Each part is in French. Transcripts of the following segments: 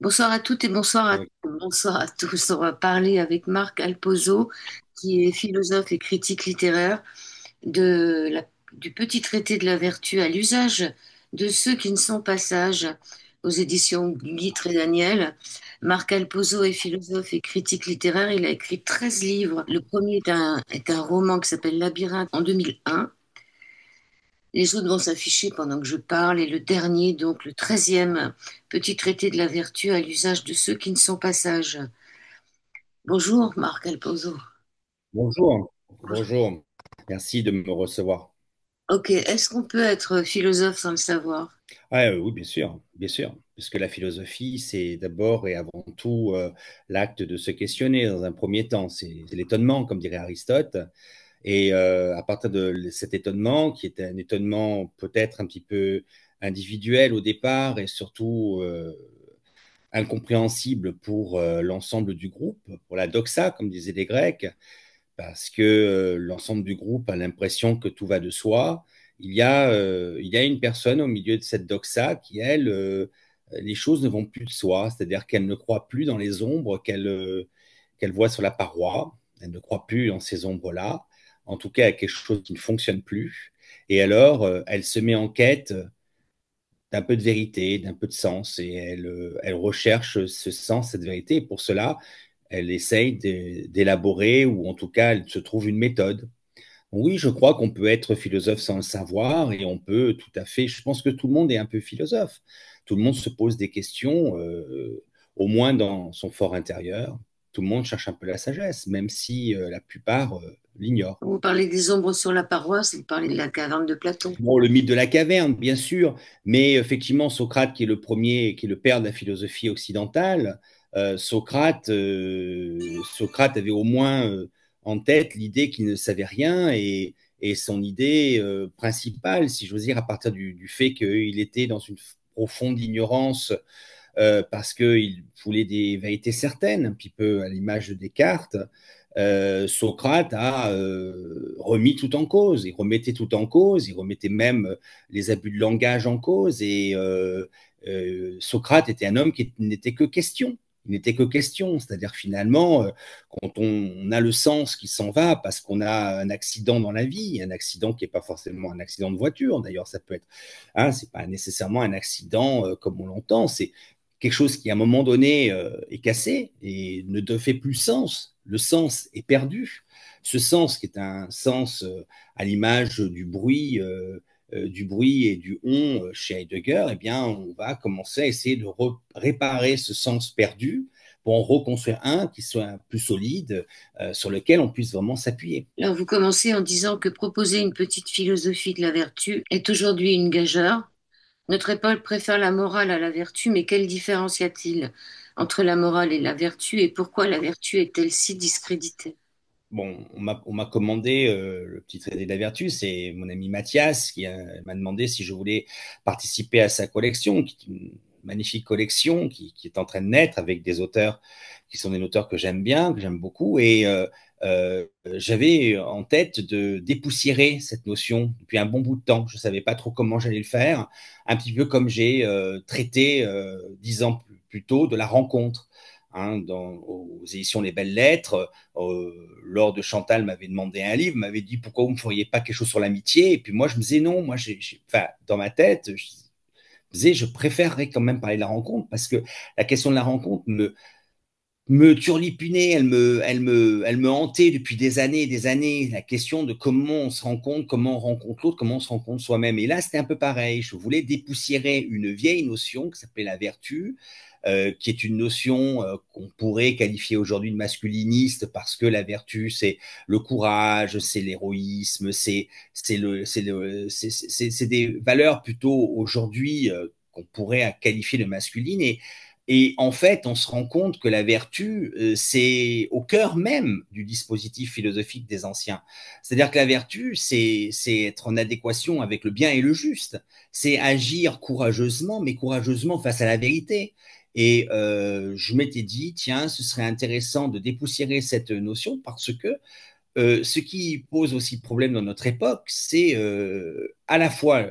Bonsoir à toutes et Oui. bonsoir à tous. On va parler avec Marc Alpozo, qui est philosophe et critique littéraire du petit traité de la vertu à l'usage de ceux qui ne sont pas sages aux éditions Guître et Daniel. Marc Alpozo est philosophe et critique littéraire. Il a écrit 13 livres. Le premier est un roman qui s'appelle Labyrinthe en 2001. Les autres vont s'afficher pendant que je parle. Et le dernier, donc le 13e petit traité de la vertu à l'usage de ceux qui ne sont pas sages. Bonjour, Marc Alpozo. Bonjour. Bonjour. Merci de me recevoir. Ok, est-ce qu'on peut être philosophe sans le savoir? Oui, bien sûr, puisque la philosophie, c'est d'abord et avant tout l'acte de se questionner dans un premier temps. C'est l'étonnement, comme dirait Aristote. Et à partir de cet étonnement, qui est un étonnement peut-être un petit peu individuel au départ et surtout incompréhensible pour l'ensemble du groupe, pour la doxa, comme disaient les Grecs, parce que l'ensemble du groupe a l'impression que tout va de soi. Il y a une personne au milieu de cette doxa qui, elle, les choses ne vont plus de soi, c'est-à-dire qu'elle ne croit plus dans les ombres qu'elle voit sur la paroi, elle ne croit plus dans ces ombres-là, en tout cas à quelque chose qui ne fonctionne plus. Et alors, elle se met en quête d'un peu de vérité, d'un peu de sens, et elle recherche ce sens, cette vérité, et pour cela, elle essaye d'élaborer, ou en tout cas, elle se trouve une méthode. Oui, je crois qu'on peut être philosophe sans le savoir, et on peut tout à fait, je pense que tout le monde est un peu philosophe. Tout le monde se pose des questions, au moins dans son fort intérieur. Tout le monde cherche un peu la sagesse, même si la plupart l'ignorent. Vous parlez des ombres sur la paroisse, vous parlez de la caverne de Platon. Bon, le mythe de la caverne, bien sûr, mais effectivement, Socrate, qui est le premier, qui est le père de la philosophie occidentale, Socrate avait au moins en tête l'idée qu'il ne savait rien et son idée principale, si j'ose dire, à partir du fait qu'il était dans une profonde ignorance parce qu'il voulait des vérités certaines, un petit peu à l'image de Descartes. Socrate a remis tout en cause. Il remettait tout en cause. Il remettait même les abus de langage en cause. Et Socrate était un homme qui n'était que question. Il n'était que question, c'est-à-dire finalement, quand on a le sens qui s'en va parce qu'on a un accident dans la vie, un accident qui n'est pas forcément un accident de voiture, d'ailleurs ça peut être, hein, c'est pas nécessairement un accident comme on l'entend, c'est quelque chose qui à un moment donné est cassé et ne te fait plus sens. Le sens est perdu. Ce sens qui est un sens à l'image du bruit et du on chez Heidegger, eh bien, on va commencer à essayer de réparer ce sens perdu pour en reconstruire un qui soit plus solide, sur lequel on puisse vraiment s'appuyer. Alors, vous commencez en disant que proposer une petite philosophie de la vertu est aujourd'hui une gageure. Notre époque préfère la morale à la vertu, mais quelle différence y a-t-il entre la morale et la vertu et pourquoi la vertu est-elle si discréditée? Bon, on m'a commandé le petit traité de la vertu. C'est mon ami Mathias qui m'a demandé si je voulais participer à sa collection, qui est une magnifique collection qui est en train de naître avec des auteurs qui sont des auteurs que j'aime bien, que j'aime beaucoup. Et j'avais en tête de dépoussiérer cette notion depuis un bon bout de temps. Je savais pas trop comment j'allais le faire, un petit peu comme j'ai traité 10 ans plus tôt de la rencontre. Hein, aux éditions Les Belles Lettres, lors de Chantal m'avait demandé un livre, m'avait dit pourquoi vous ne feriez pas quelque chose sur l'amitié. Et puis moi, je me disais non, moi, enfin, dans ma tête, je disais, je préférerais quand même parler de la rencontre parce que la question de la rencontre me turlupinait, elle me hantait depuis des années et des années. La question de comment on se rencontre, comment on rencontre l'autre, comment on se rencontre soi-même. Et là, c'était un peu pareil. Je voulais dépoussiérer une vieille notion qui s'appelait la vertu, qui est une notion qu'on pourrait qualifier aujourd'hui de masculiniste parce que la vertu, c'est le courage, c'est l'héroïsme, c'est des valeurs plutôt aujourd'hui qu'on pourrait qualifier de masculines. Et en fait, on se rend compte que la vertu, c'est au cœur même du dispositif philosophique des anciens. C'est-à-dire que la vertu, c'est être en adéquation avec le bien et le juste. C'est agir courageusement, mais courageusement face à la vérité. Et je m'étais dit, tiens, ce serait intéressant de dépoussiérer cette notion parce que ce qui pose aussi problème dans notre époque, c'est à la fois,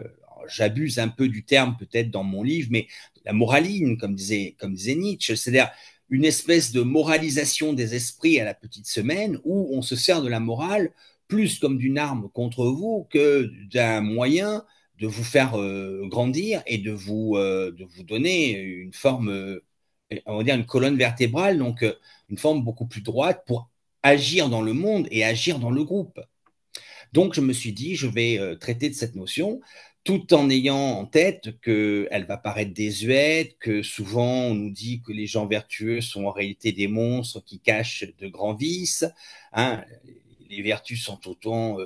j'abuse un peu du terme peut-être dans mon livre, mais la moraline, comme disait Nietzsche, c'est-à-dire une espèce de moralisation des esprits à la petite semaine où on se sert de la morale plus comme d'une arme contre vous que d'un moyen de vous faire grandir et de vous donner une forme, on va dire une colonne vertébrale, donc une forme beaucoup plus droite pour agir dans le monde et agir dans le groupe. Donc, je me suis dit, je vais traiter de cette notion tout en ayant en tête qu'elle va paraître désuète, que souvent on nous dit que les gens vertueux sont en réalité des monstres qui cachent de grands vices. Hein. Les vertus sont autant.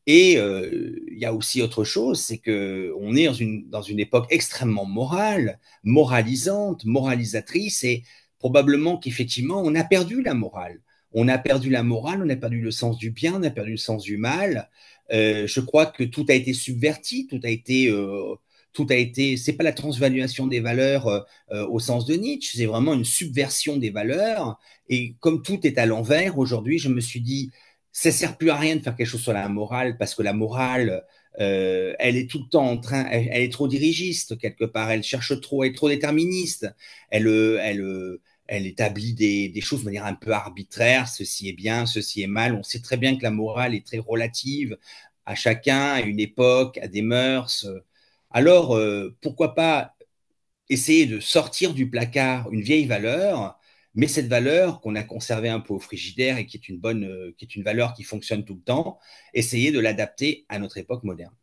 Et il y a aussi autre chose, c'est qu'on est dans une époque extrêmement morale, moralisante, moralisatrice, et probablement qu'effectivement, on a perdu la morale. On a perdu la morale, on a perdu le sens du bien, on a perdu le sens du mal. Je crois que tout a été subverti, tout a été. C'est pas la transvaluation des valeurs au sens de Nietzsche, c'est vraiment une subversion des valeurs. Et comme tout est à l'envers aujourd'hui, je me suis dit, ça sert plus à rien de faire quelque chose sur la morale parce que la morale, elle est tout le temps en train, elle est trop dirigiste quelque part, elle cherche trop, elle est trop déterministe, elle établit des choses de manière un peu arbitraire, ceci est bien, ceci est mal. On sait très bien que la morale est très relative à chacun, à une époque, à des mœurs. Alors, pourquoi pas essayer de sortir du placard une vieille valeur, mais cette valeur qu'on a conservée un peu au frigidaire et qui est une bonne, qui est une valeur qui fonctionne tout le temps, essayer de l'adapter à notre époque moderne.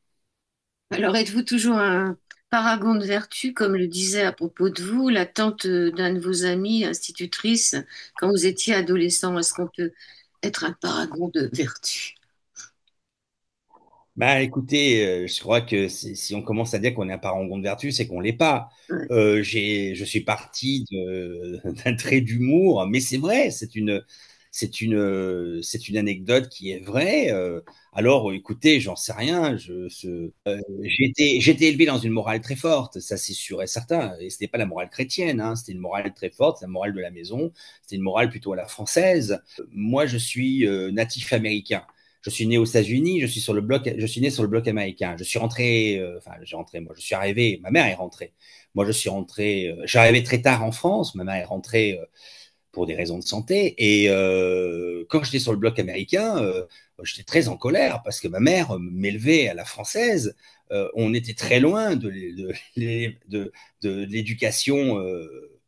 Alors, êtes-vous toujours un paragon de vertu, comme le disait à propos de vous la tante d'un de vos amis, institutrice, quand vous étiez adolescent? Est-ce qu'on peut être un paragon de vertu? Bah, écoutez, je crois que si on commence à dire qu'on est un parangon de vertu, c'est qu'on l'est pas. Ouais. Je suis parti d'un trait d'humour, mais c'est vrai, c'est une anecdote qui est vraie. Alors, écoutez, j'en sais rien. J'ai été élevé dans une morale très forte, ça c'est sûr et certain. Et ce n'est pas la morale chrétienne, hein, c'était une morale très forte, c'est la morale de la maison, c'était une morale plutôt à la française. Moi, je suis natif américain. Je suis né aux États-Unis, je suis né sur le bloc américain. Je suis rentré, enfin, j'ai rentré, moi, je suis arrivé, ma mère est rentrée. Moi, je suis rentré, j'ai arrivé très tard en France. Ma mère est rentrée pour des raisons de santé. Et quand j'étais sur le bloc américain, j'étais très en colère parce que ma mère m'élevait à la française. On était très loin de l'éducation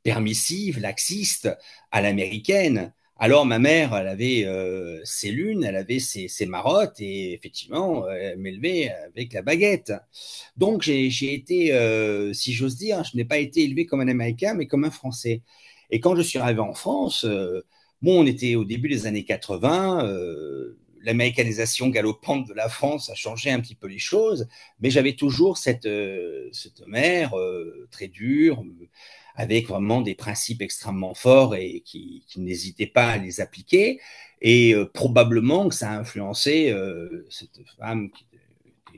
permissive, laxiste à l'américaine. Alors ma mère, elle avait ses lunes, elle avait ses marottes et effectivement, elle m'élevait avec la baguette. Donc j'ai été, si j'ose dire, je n'ai pas été élevé comme un Américain, mais comme un Français. Et quand je suis arrivé en France, bon, on était au début des années 80, l'américanisation galopante de la France a changé un petit peu les choses, mais j'avais toujours cette mère très dure, avec vraiment des principes extrêmement forts et qui n'hésitait pas à les appliquer. Et probablement que ça a influencé cette femme qui était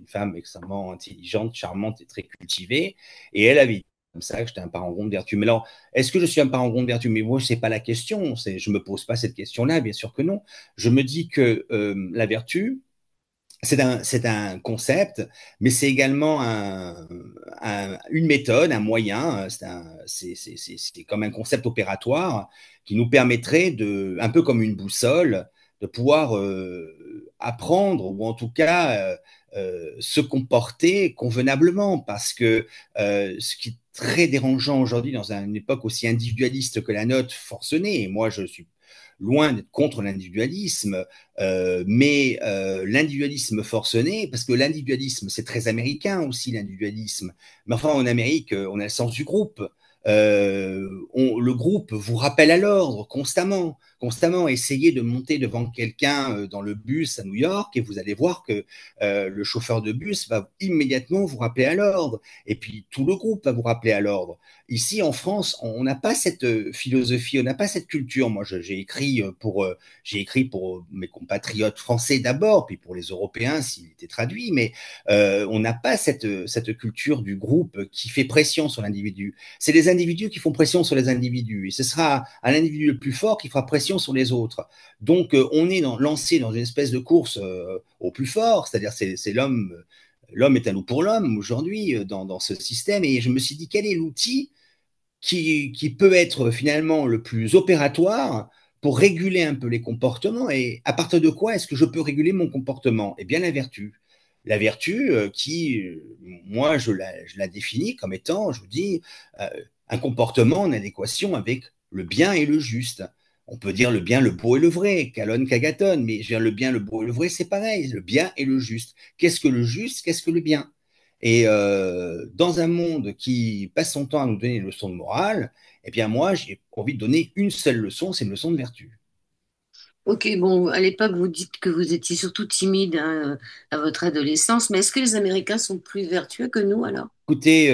une femme extrêmement intelligente, charmante et très cultivée. Et elle avait comme ça que j'étais un parangon de vertu. Mais alors, est-ce que je suis un parangon de vertu? Mais moi, c'est pas la question. Je me pose pas cette question-là, bien sûr que non. Je me dis que la vertu, c'est un concept, mais c'est également une méthode, un moyen. C'est comme un concept opératoire qui nous permettrait de, un peu comme une boussole, de pouvoir apprendre ou en tout cas se comporter convenablement. Parce que ce qui est très dérangeant aujourd'hui dans une époque aussi individualiste que la nôtre, forcenée, et moi je suis loin d'être contre l'individualisme, mais l'individualisme forcené, parce que l'individualisme, c'est très américain aussi, l'individualisme. Mais enfin, en Amérique, on a le sens du groupe. Le groupe vous rappelle à l'ordre constamment, constamment. Essayez de monter devant quelqu'un dans le bus à New York et vous allez voir que le chauffeur de bus va immédiatement vous rappeler à l'ordre. Et puis tout le groupe va vous rappeler à l'ordre. Ici en France, on n'a pas cette philosophie, on n'a pas cette culture. Moi, j'ai écrit pour mes compatriotes français d'abord, puis pour les Européens s'il était traduit, mais on n'a pas cette culture du groupe qui fait pression sur l'individu. C'est les individus qui font pression sur les individus, et ce sera un individu le plus fort qui fera pression sur les autres. Donc, on est lancé dans une espèce de course au plus fort, c'est-à-dire c'est l'homme. L'homme est un loup pour l'homme aujourd'hui dans ce système, et je me suis dit quel est l'outil qui peut être finalement le plus opératoire pour réguler un peu les comportements. Et à partir de quoi est-ce que je peux réguler mon comportement? Eh bien, la vertu. La vertu moi, je la définis comme étant, je vous dis, euh, un comportement en adéquation avec le bien et le juste. On peut dire le bien, le beau et le vrai, calonne, cagatonne, mais je veux dire, le bien, le beau et le vrai, c'est pareil, le bien et le juste. Qu'est-ce que le juste, qu'est-ce que le bien? Et dans un monde qui passe son temps à nous donner des leçons de morale, eh bien moi, j'ai envie de donner une seule leçon, c'est une leçon de vertu. Ok, bon, à l'époque, vous dites que vous étiez surtout timide hein, à votre adolescence, mais est-ce que les Américains sont plus vertueux que nous alors? Écoutez,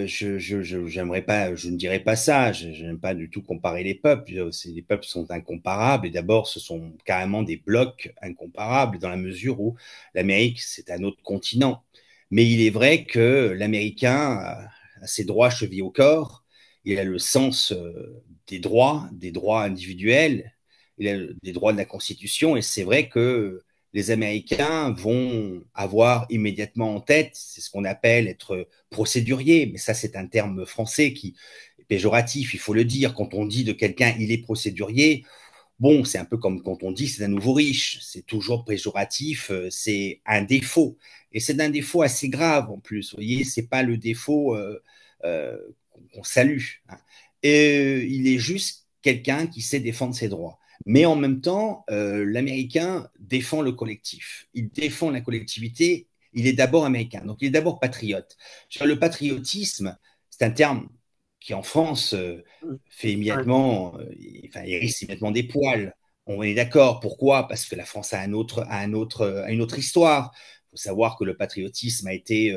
j'aimerais pas, je ne dirais pas ça. Je n'aime pas du tout comparer les peuples. Les peuples sont incomparables. Et d'abord, ce sont carrément des blocs incomparables dans la mesure où l'Amérique, c'est un autre continent. Mais il est vrai que l'Américain a ses droits chevillés au corps. Il a le sens des droits individuels. Il a des droits de la Constitution. Et c'est vrai que les Américains vont avoir immédiatement en tête, c'est ce qu'on appelle être procédurier, mais ça c'est un terme français qui est péjoratif, il faut le dire. Quand on dit de quelqu'un il est procédurier, bon, c'est un peu comme quand on dit c'est un nouveau riche, c'est toujours péjoratif, c'est un défaut. Et c'est un défaut assez grave en plus, vous voyez, c'est pas le défaut euh, qu'on salue, hein. Et il est juste quelqu'un qui sait défendre ses droits. Mais en même temps, l'Américain défend le collectif. Il défend la collectivité. Il est d'abord américain. Donc, il est d'abord patriote. Le patriotisme, c'est un terme qui, en France, Mm. fait Ouais. immédiatement, enfin, hérisse immédiatement des poils. On est d'accord. Pourquoi? Parce que la France a une autre histoire. Il faut savoir que le patriotisme a été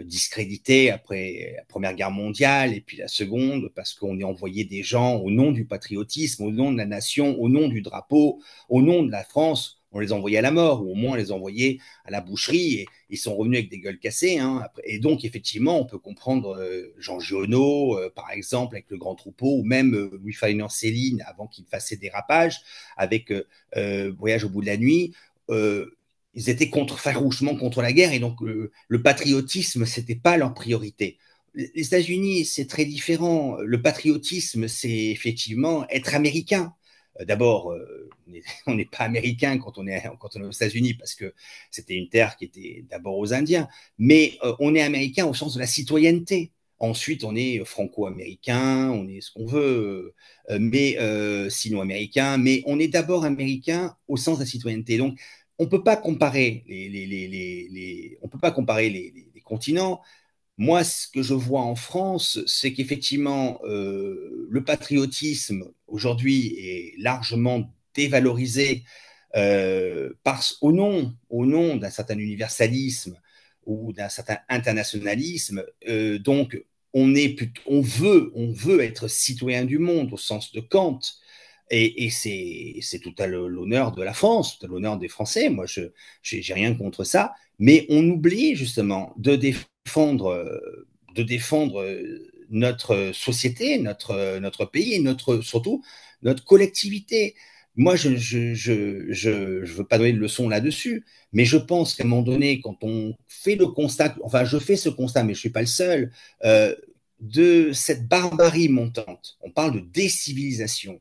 discrédité après la Première Guerre mondiale et puis la Seconde, parce qu'on est envoyé des gens au nom du patriotisme, au nom de la nation, au nom du drapeau, au nom de la France. On les envoyait à la mort, ou au moins on les envoyait à la boucherie, et ils sont revenus avec des gueules cassées, hein. Et donc, effectivement, on peut comprendre Jean Giono, par exemple, avec le Grand Troupeau, ou même Louis-Ferdinand Céline, avant qu'il fasse ses dérapages, avec Voyage au bout de la nuit. Ils étaient farouchement contre la guerre, et donc le patriotisme, c'était pas leur priorité. Les États-Unis, c'est très différent. Le patriotisme, c'est effectivement être américain. D'abord, on n'est pas américain quand on est aux États-Unis parce que c'était une terre qui était d'abord aux Indiens, mais on est américain au sens de la citoyenneté. Ensuite, on est franco-américain, on est ce qu'on veut, mais sino-américain, mais on est d'abord américain au sens de la citoyenneté. Donc, on peut pas comparer on peut pas comparer les continents. Moi, ce que je vois en France, c'est qu'effectivement, le patriotisme aujourd'hui est largement dévalorisé au nom d'un certain universalisme ou d'un certain internationalisme. Donc, on veut être citoyen du monde au sens de Kant. Et c'est tout à l'honneur de la France, tout à l'honneur des Français. Moi, je j'ai rien contre ça. Mais on oublie justement de défendre notre société, notre pays et surtout notre collectivité. Moi, je veux pas donner de leçon là-dessus, mais je pense qu'à un moment donné, quand on fait le constat, enfin, je fais ce constat, mais je suis pas le seul, euh, de cette barbarie montante. On parle de décivilisation,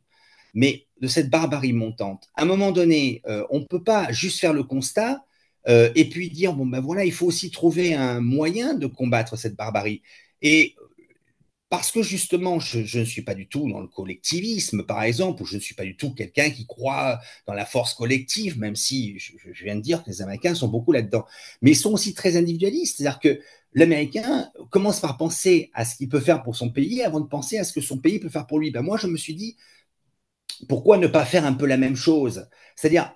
mais de cette barbarie montante. À un moment donné, on ne peut pas juste faire le constat et puis dire, bon ben voilà, il faut aussi trouver un moyen de combattre cette barbarie. Et parce que justement, je ne suis pas du tout dans le collectivisme, par exemple, ou je ne suis pas du tout quelqu'un qui croit dans la force collective, même si je viens de dire que les Américains sont beaucoup là-dedans. Mais ils sont aussi très individualistes, c'est-à-dire que l'Américain commence par penser à ce qu'il peut faire pour son pays avant de penser à ce que son pays peut faire pour lui. Ben moi, je me suis dit, pourquoi ne pas faire un peu la même chose? C'est-à-dire,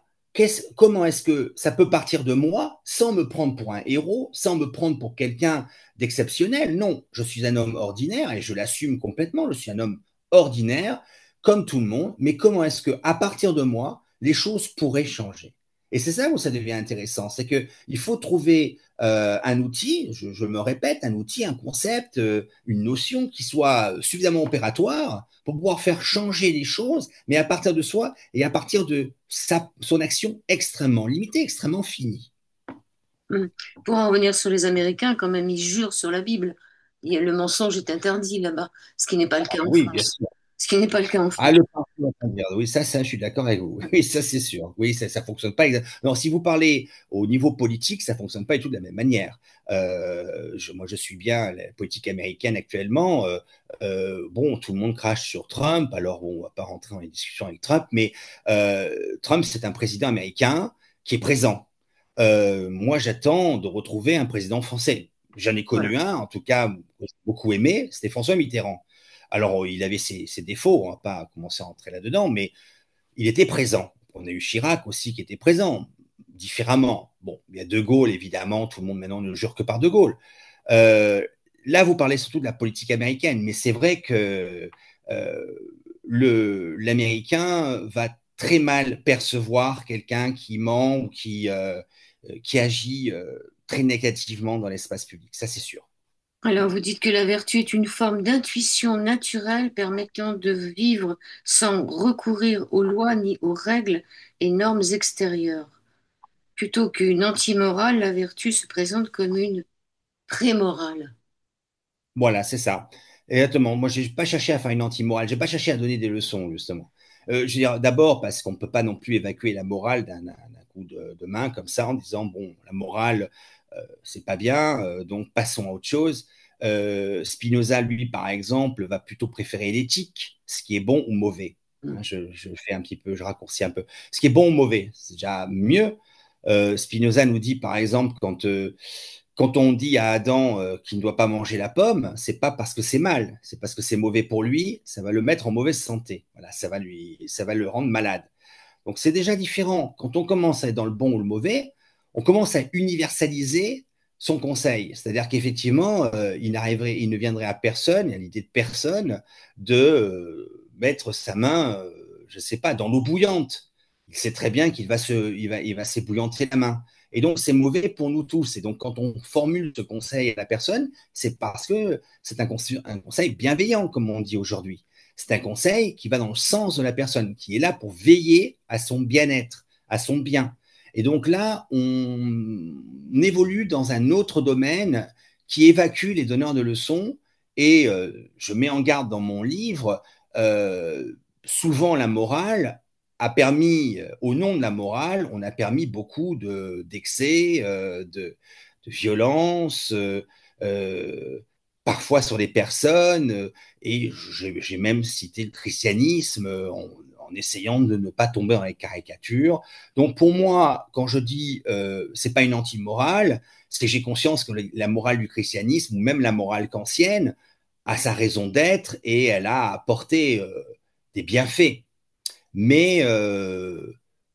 comment est-ce que ça peut partir de moi sans me prendre pour un héros, sans me prendre pour quelqu'un d'exceptionnel? Non, je suis un homme ordinaire et je l'assume complètement. Je suis un homme ordinaire, comme tout le monde. Mais comment est-ce que, à partir de moi, les choses pourraient changer? Et c'est ça où ça devient intéressant, c'est que il faut trouver un outil, je me répète, un outil, un concept, une notion qui soit suffisamment opératoire pour pouvoir faire changer les choses, mais à partir de soi et à partir de son action extrêmement limitée, extrêmement finie. Mm. Pour en revenir sur les Américains, quand même, ils jurent sur la Bible. Le mensonge est interdit là-bas, ce qui n'est pas le cas en Oui, bien France. sûr. Ce qui n'est pas le cas en Ah, France. le parcours intermédiaire. Oui, ça, je suis d'accord avec vous. Oui, ça, c'est sûr. Oui, ça fonctionne pas. Non, si vous parlez au niveau politique, ça fonctionne pas du tout de la même manière. Moi, je suis bien la politique américaine actuellement. Bon, tout le monde crache sur Trump. Alors, bon, on va pas rentrer dans les discussions avec Trump, mais Trump, c'est un président américain qui est présent. Moi, j'attends de retrouver un président français. J'en ai Voilà. connu un, en tout cas, que j'ai beaucoup aimé, c'était François Mitterrand. Alors, il avait ses défauts, on va pas commencer à rentrer là-dedans, mais il était présent. On a eu Chirac aussi qui était présent, différemment. Bon, il y a De Gaulle, évidemment, tout le monde maintenant ne jure que par De Gaulle. Euh, Là, vous parlez surtout de la politique américaine, mais c'est vrai que l'Américain va très mal percevoir quelqu'un qui ment ou qui agit très négativement dans l'espace public, ça c'est sûr. Alors, vous dites que la vertu est une forme d'intuition naturelle permettant de vivre sans recourir aux lois ni aux règles et normes extérieures. Plutôt qu'une anti-morale, la vertu se présente comme une pré-morale. Voilà, c'est ça. Exactement. Moi, j'ai pas cherché à faire une anti-morale. J'ai pas cherché à donner des leçons, justement. Je veux dire, d'abord, parce qu'on ne peut pas non plus évacuer la morale d'un coup de main comme ça en disant, bon, la morale, c'est pas bien, donc passons à autre chose. Spinoza, lui, par exemple, va plutôt préférer l'éthique, ce qui est bon ou mauvais. Hein, je fais un petit peu, je raccourcis un peu. Ce qui est bon ou mauvais, c'est déjà mieux. Spinoza nous dit, par exemple, quand on dit à Adam qu'il ne doit pas manger la pomme, c'est pas parce que c'est mal, c'est parce que c'est mauvais pour lui, ça va le mettre en mauvaise santé. Voilà, ça va le rendre malade. Donc c'est déjà différent. Quand on commence à être dans le bon ou le mauvais, on commence à universaliser son conseil. C'est-à-dire qu'effectivement, il ne viendrait à personne, à l'idée de personne, de mettre sa main, je ne sais pas, dans l'eau bouillante. Il sait très bien il va s'ébouillanter la main. Et donc, c'est mauvais pour nous tous. Et donc, quand on formule ce conseil à la personne, c'est parce que c'est un conseil bienveillant, comme on dit aujourd'hui. C'est un conseil qui va dans le sens de la personne, qui est là pour veiller à son bien-être, à son bien. Et donc là, on évolue dans un autre domaine qui évacue les donneurs de leçons. Et je mets en garde dans mon livre, souvent la morale a permis, au nom de la morale, on a permis beaucoup d'excès, de violence, parfois sur les personnes. Et j'ai même cité le christianisme en essayant de ne pas tomber dans les caricatures. Donc pour moi, quand je dis c'est pas une anti-morale, c'est que j'ai conscience que la morale du christianisme ou même la morale kantienne a sa raison d'être et elle a apporté des bienfaits. Mais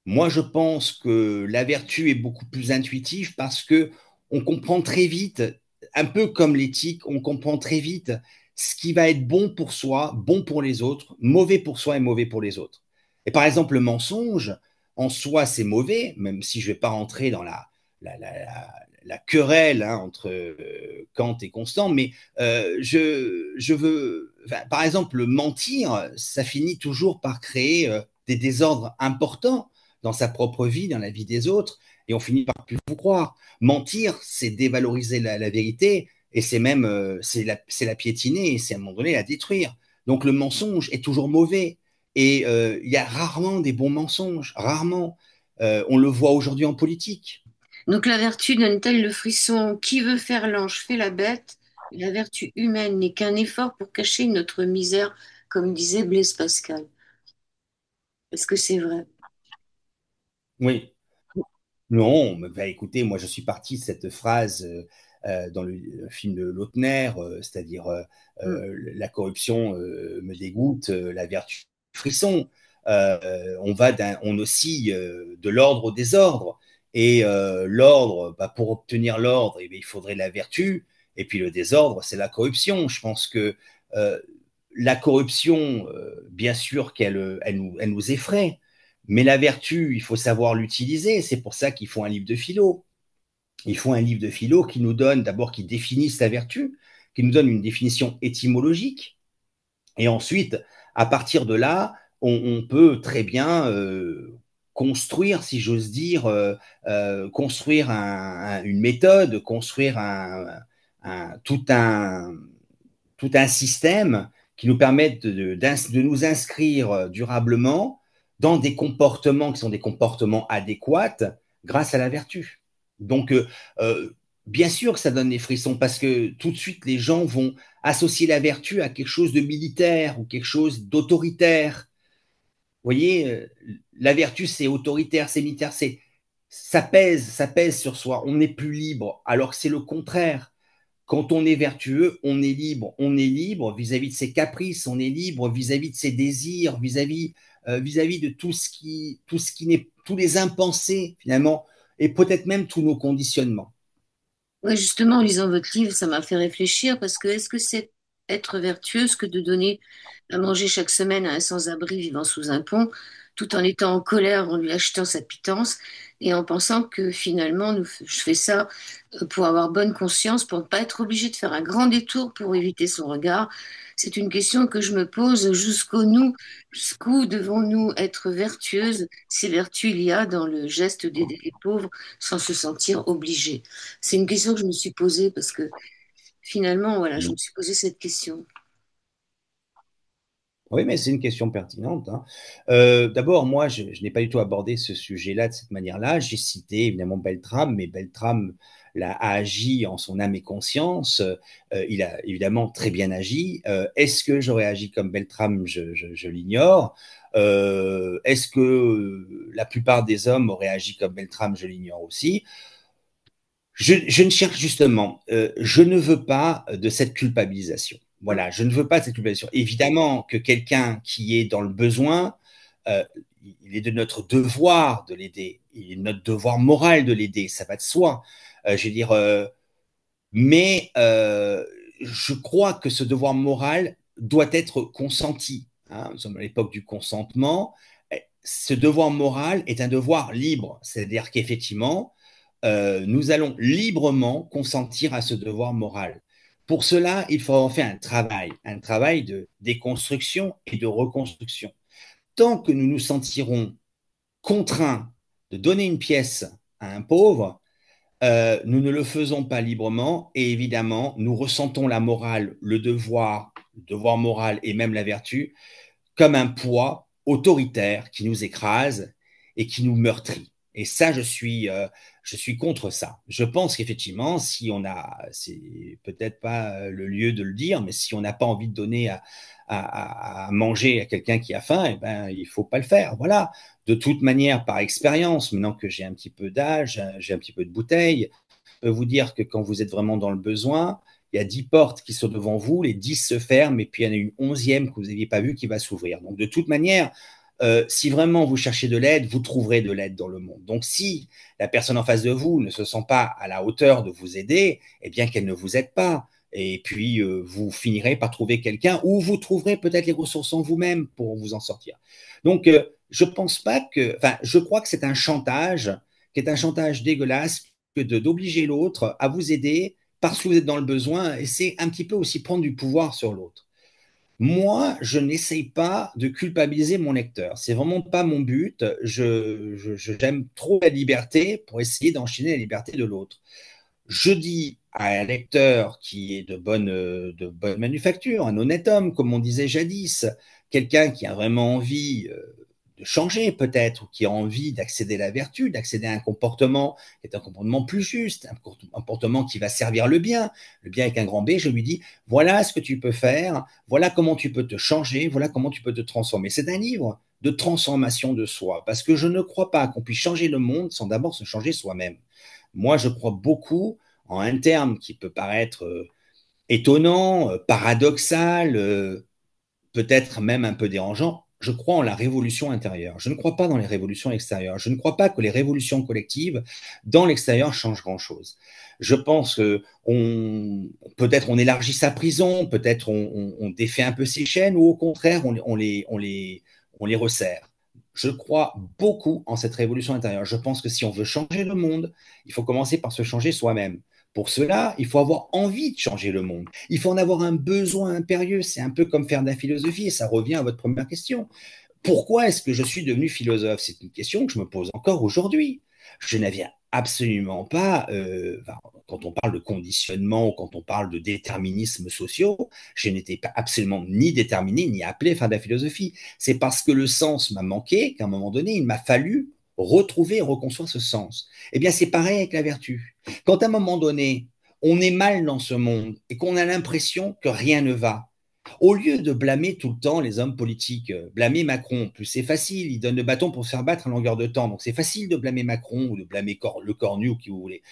moi, je pense que la vertu est beaucoup plus intuitive parce que on comprend très vite, un peu comme l'éthique, on comprend très vite ce qui va être bon pour soi, bon pour les autres, mauvais pour soi et mauvais pour les autres. Et par exemple, le mensonge, en soi, c'est mauvais, même si je ne vais pas rentrer dans la querelle hein, entre Kant et Constant, mais je veux, enfin, par exemple, mentir, ça finit toujours par créer des désordres importants dans sa propre vie, dans la vie des autres, et on finit par plus vous croire. Mentir, c'est dévaloriser la vérité, et c'est même c'est la piétiner, et c'est à un moment donné la détruire. Donc le mensonge est toujours mauvais, et il y a rarement des bons mensonges, rarement. On le voit aujourd'hui en politique. Donc la vertu donne-t-elle le frisson? Qui veut faire l'ange fait la bête? La vertu humaine n'est qu'un effort pour cacher notre misère, comme disait Blaise Pascal. Est-ce que c'est vrai? Oui, non, mais bah, écoutez, moi je suis parti de cette phrase dans le film de Lautner, c'est-à-dire Mm. la corruption me dégoûte, la vertu frisson. On oscille de l'ordre au désordre. Et l'ordre, bah, pour obtenir l'ordre, eh bien, il faudrait la vertu. Et puis le désordre, c'est la corruption. Je pense que euh, la corruption, bien sûr elle nous effraie. Mais la vertu, il faut savoir l'utiliser. C'est pour ça qu'il faut un livre de philo. Il faut un livre de philo qui nous donne, d'abord, qui définisse la vertu, qui nous donne une définition étymologique. Et ensuite, à partir de là, on peut très bien construire, si j'ose dire, construire une méthode, construire tout tout un système qui nous permet de nous inscrire durablement dans des comportements qui sont des comportements adéquats grâce à la vertu. Donc, bien sûr que ça donne des frissons parce que tout de suite, les gens vont associer la vertu à quelque chose de militaire ou quelque chose d'autoritaire. Vous voyez, la vertu, c'est autoritaire, c'est militaire, ça pèse sur soi. On n'est plus libre, alors que c'est le contraire. Quand on est vertueux, on est libre vis-à-vis de ses caprices, on est libre vis-à-vis de ses désirs, vis-à-vis de tout ce qui n'est, tous les impensés finalement, et peut-être même tous nos conditionnements. Ouais, justement, en lisant votre livre, ça m'a fait réfléchir parce que est-ce que c'est être vertueuse que de donner à manger chaque semaine à un sans-abri vivant sous un pont, tout en étant en colère, en lui achetant sa pitance et en pensant que finalement, je fais ça pour avoir bonne conscience, pour ne pas être obligé de faire un grand détour pour éviter son regard. C'est une question que je me pose jusqu'où devons-nous être vertueuses, si vertu il y a dans le geste d'aider les pauvres sans se sentir obligé. C'est une question que je me suis posée parce que finalement, voilà, je me suis posé cette question. Oui, mais c'est une question pertinente, hein. D'abord, moi, je n'ai pas du tout abordé ce sujet-là de cette manière-là. J'ai cité évidemment Beltrame, mais Beltrame a agi en son âme et conscience. Il a évidemment très bien agi. Est-ce que j'aurais agi comme Beltrame? Je l'ignore. Est-ce que la plupart des hommes auraient agi comme Beltrame? Je l'ignore aussi. Je ne cherche justement, je ne veux pas de cette culpabilisation. Voilà, je ne veux pas de cette culpabilisation. Évidemment que quelqu'un qui est dans le besoin, euh, il est de notre devoir de l'aider. Il est de notre devoir moral de l'aider. Ça va de soi. Je veux dire, mais je crois que ce devoir moral doit être consenti, hein. Nous sommes à l'époque du consentement. Ce devoir moral est un devoir libre, c'est-à-dire qu'effectivement, nous allons librement consentir à ce devoir moral. Pour cela, il faut en faire un travail de déconstruction et de reconstruction. Tant que nous nous sentirons contraints de donner une pièce à un pauvre, nous ne le faisons pas librement et évidemment, nous ressentons la morale, le devoir moral et même la vertu comme un poids autoritaire qui nous écrase et qui nous meurtrit. Et ça, je suis contre ça. Je pense qu'effectivement, si on a, c'est peut-être pas le lieu de le dire, mais si on n'a pas envie de donner à manger à quelqu'un qui a faim, eh ben, il faut pas le faire. Voilà. De toute manière, par expérience, maintenant que j'ai un petit peu d'âge, j'ai un petit peu de bouteille, je peux vous dire que quand vous êtes vraiment dans le besoin, il y a 10 portes qui sont devant vous, les 10 se ferment, et puis il y en a une 11e que vous n'aviez pas vue qui va s'ouvrir. Donc, de toute manière, si vraiment vous cherchez de l'aide, vous trouverez de l'aide dans le monde. Donc, si la personne en face de vous ne se sent pas à la hauteur de vous aider, eh bien qu'elle ne vous aide pas. Et puis, vous finirez par trouver quelqu'un ou vous trouverez peut-être les ressources en vous-même pour vous en sortir. Donc, je pense pas que, enfin, je crois que c'est un chantage, qui est un chantage dégueulasse, que d'obliger l'autre à vous aider parce que vous êtes dans le besoin, et c'est un petit peu aussi prendre du pouvoir sur l'autre. Moi, je n'essaye pas de culpabiliser mon lecteur. C'est vraiment pas mon but. J'aime trop la liberté pour essayer d'enchaîner la liberté de l'autre. Je dis à un lecteur qui est de bonne manufacture, un honnête homme, comme on disait jadis, quelqu'un qui a vraiment envie de changer peut-être, ou qui a envie d'accéder à la vertu, d'accéder à un comportement qui est un comportement plus juste, un comportement qui va servir le bien avec un grand B, je lui dis, voilà ce que tu peux faire, voilà comment tu peux te changer, voilà comment tu peux te transformer. C'est un livre de transformation de soi, parce que je ne crois pas qu'on puisse changer le monde sans d'abord se changer soi-même. Moi, je crois beaucoup en un terme qui peut paraître étonnant, paradoxal, peut-être même un peu dérangeant. Je crois en la révolution intérieure. Je ne crois pas dans les révolutions extérieures. Je ne crois pas que les révolutions collectives dans l'extérieur changent grand-chose. Je pense que peut-être on élargit sa prison, peut-être on défait un peu ses chaînes, ou au contraire on les resserre. Je crois beaucoup en cette révolution intérieure. Je pense que si on veut changer le monde, il faut commencer par se changer soi-même. Pour cela, il faut avoir envie de changer le monde. Il faut en avoir un besoin impérieux. C'est un peu comme faire de la philosophie, et ça revient à votre première question. Pourquoi est-ce que je suis devenu philosophe? C'est une question que je me pose encore aujourd'hui. Je n'avais absolument pas, enfin, quand on parle de conditionnement ou quand on parle de déterminismes sociaux, je n'étais pas absolument ni déterminé ni appelé à faire de la philosophie. C'est parce que le sens m'a manqué qu'à un moment donné, il m'a fallu retrouver et reconstruire ce sens. Eh bien, c'est pareil avec la vertu. Quand à un moment donné, on est mal dans ce monde et qu'on a l'impression que rien ne va, au lieu de blâmer tout le temps les hommes politiques, blâmer Macron, plus c'est facile, il donne le bâton pour se faire battre à longueur de temps. Donc c'est facile de blâmer Macron ou de blâmer le cornu ou qui vous voulez.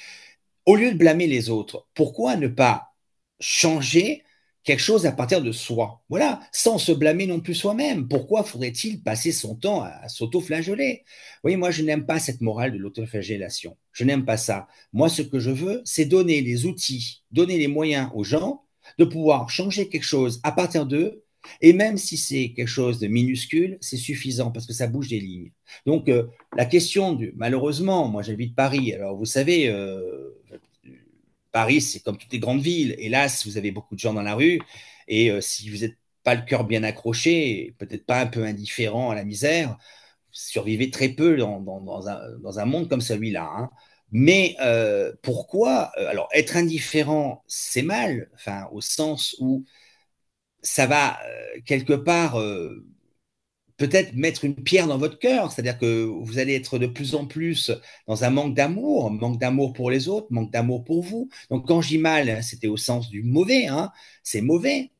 Au lieu de blâmer les autres, pourquoi ne pas changer quelque chose à partir de soi? Voilà, sans se blâmer non plus soi-même. Pourquoi faudrait-il passer son temps à s'auto-flageller? Vous voyez, moi, je n'aime pas cette morale de l'autoflagellation. Je n'aime pas ça. Moi, ce que je veux, c'est donner les outils, donner les moyens aux gens de pouvoir changer quelque chose à partir d'eux. Et même si c'est quelque chose de minuscule, c'est suffisant parce que ça bouge des lignes. Donc, la question malheureusement, moi j'habite Paris, alors vous savez, Paris c'est comme toutes les grandes villes, hélas vous avez beaucoup de gens dans la rue, et si vous n'êtes pas le cœur bien accroché, peut-être pas un peu indifférent à la misère, vous survivez très peu dans un monde comme celui-là. Hein. Mais pourquoi alors être indifférent, c'est mal, enfin, au sens où ça va quelque part peut-être mettre une pierre dans votre cœur, c'est-à-dire que vous allez être de plus en plus dans un manque d'amour pour les autres, manque d'amour pour vous. Donc quand je dis mal, c'était au sens du mauvais, hein. C'est mauvais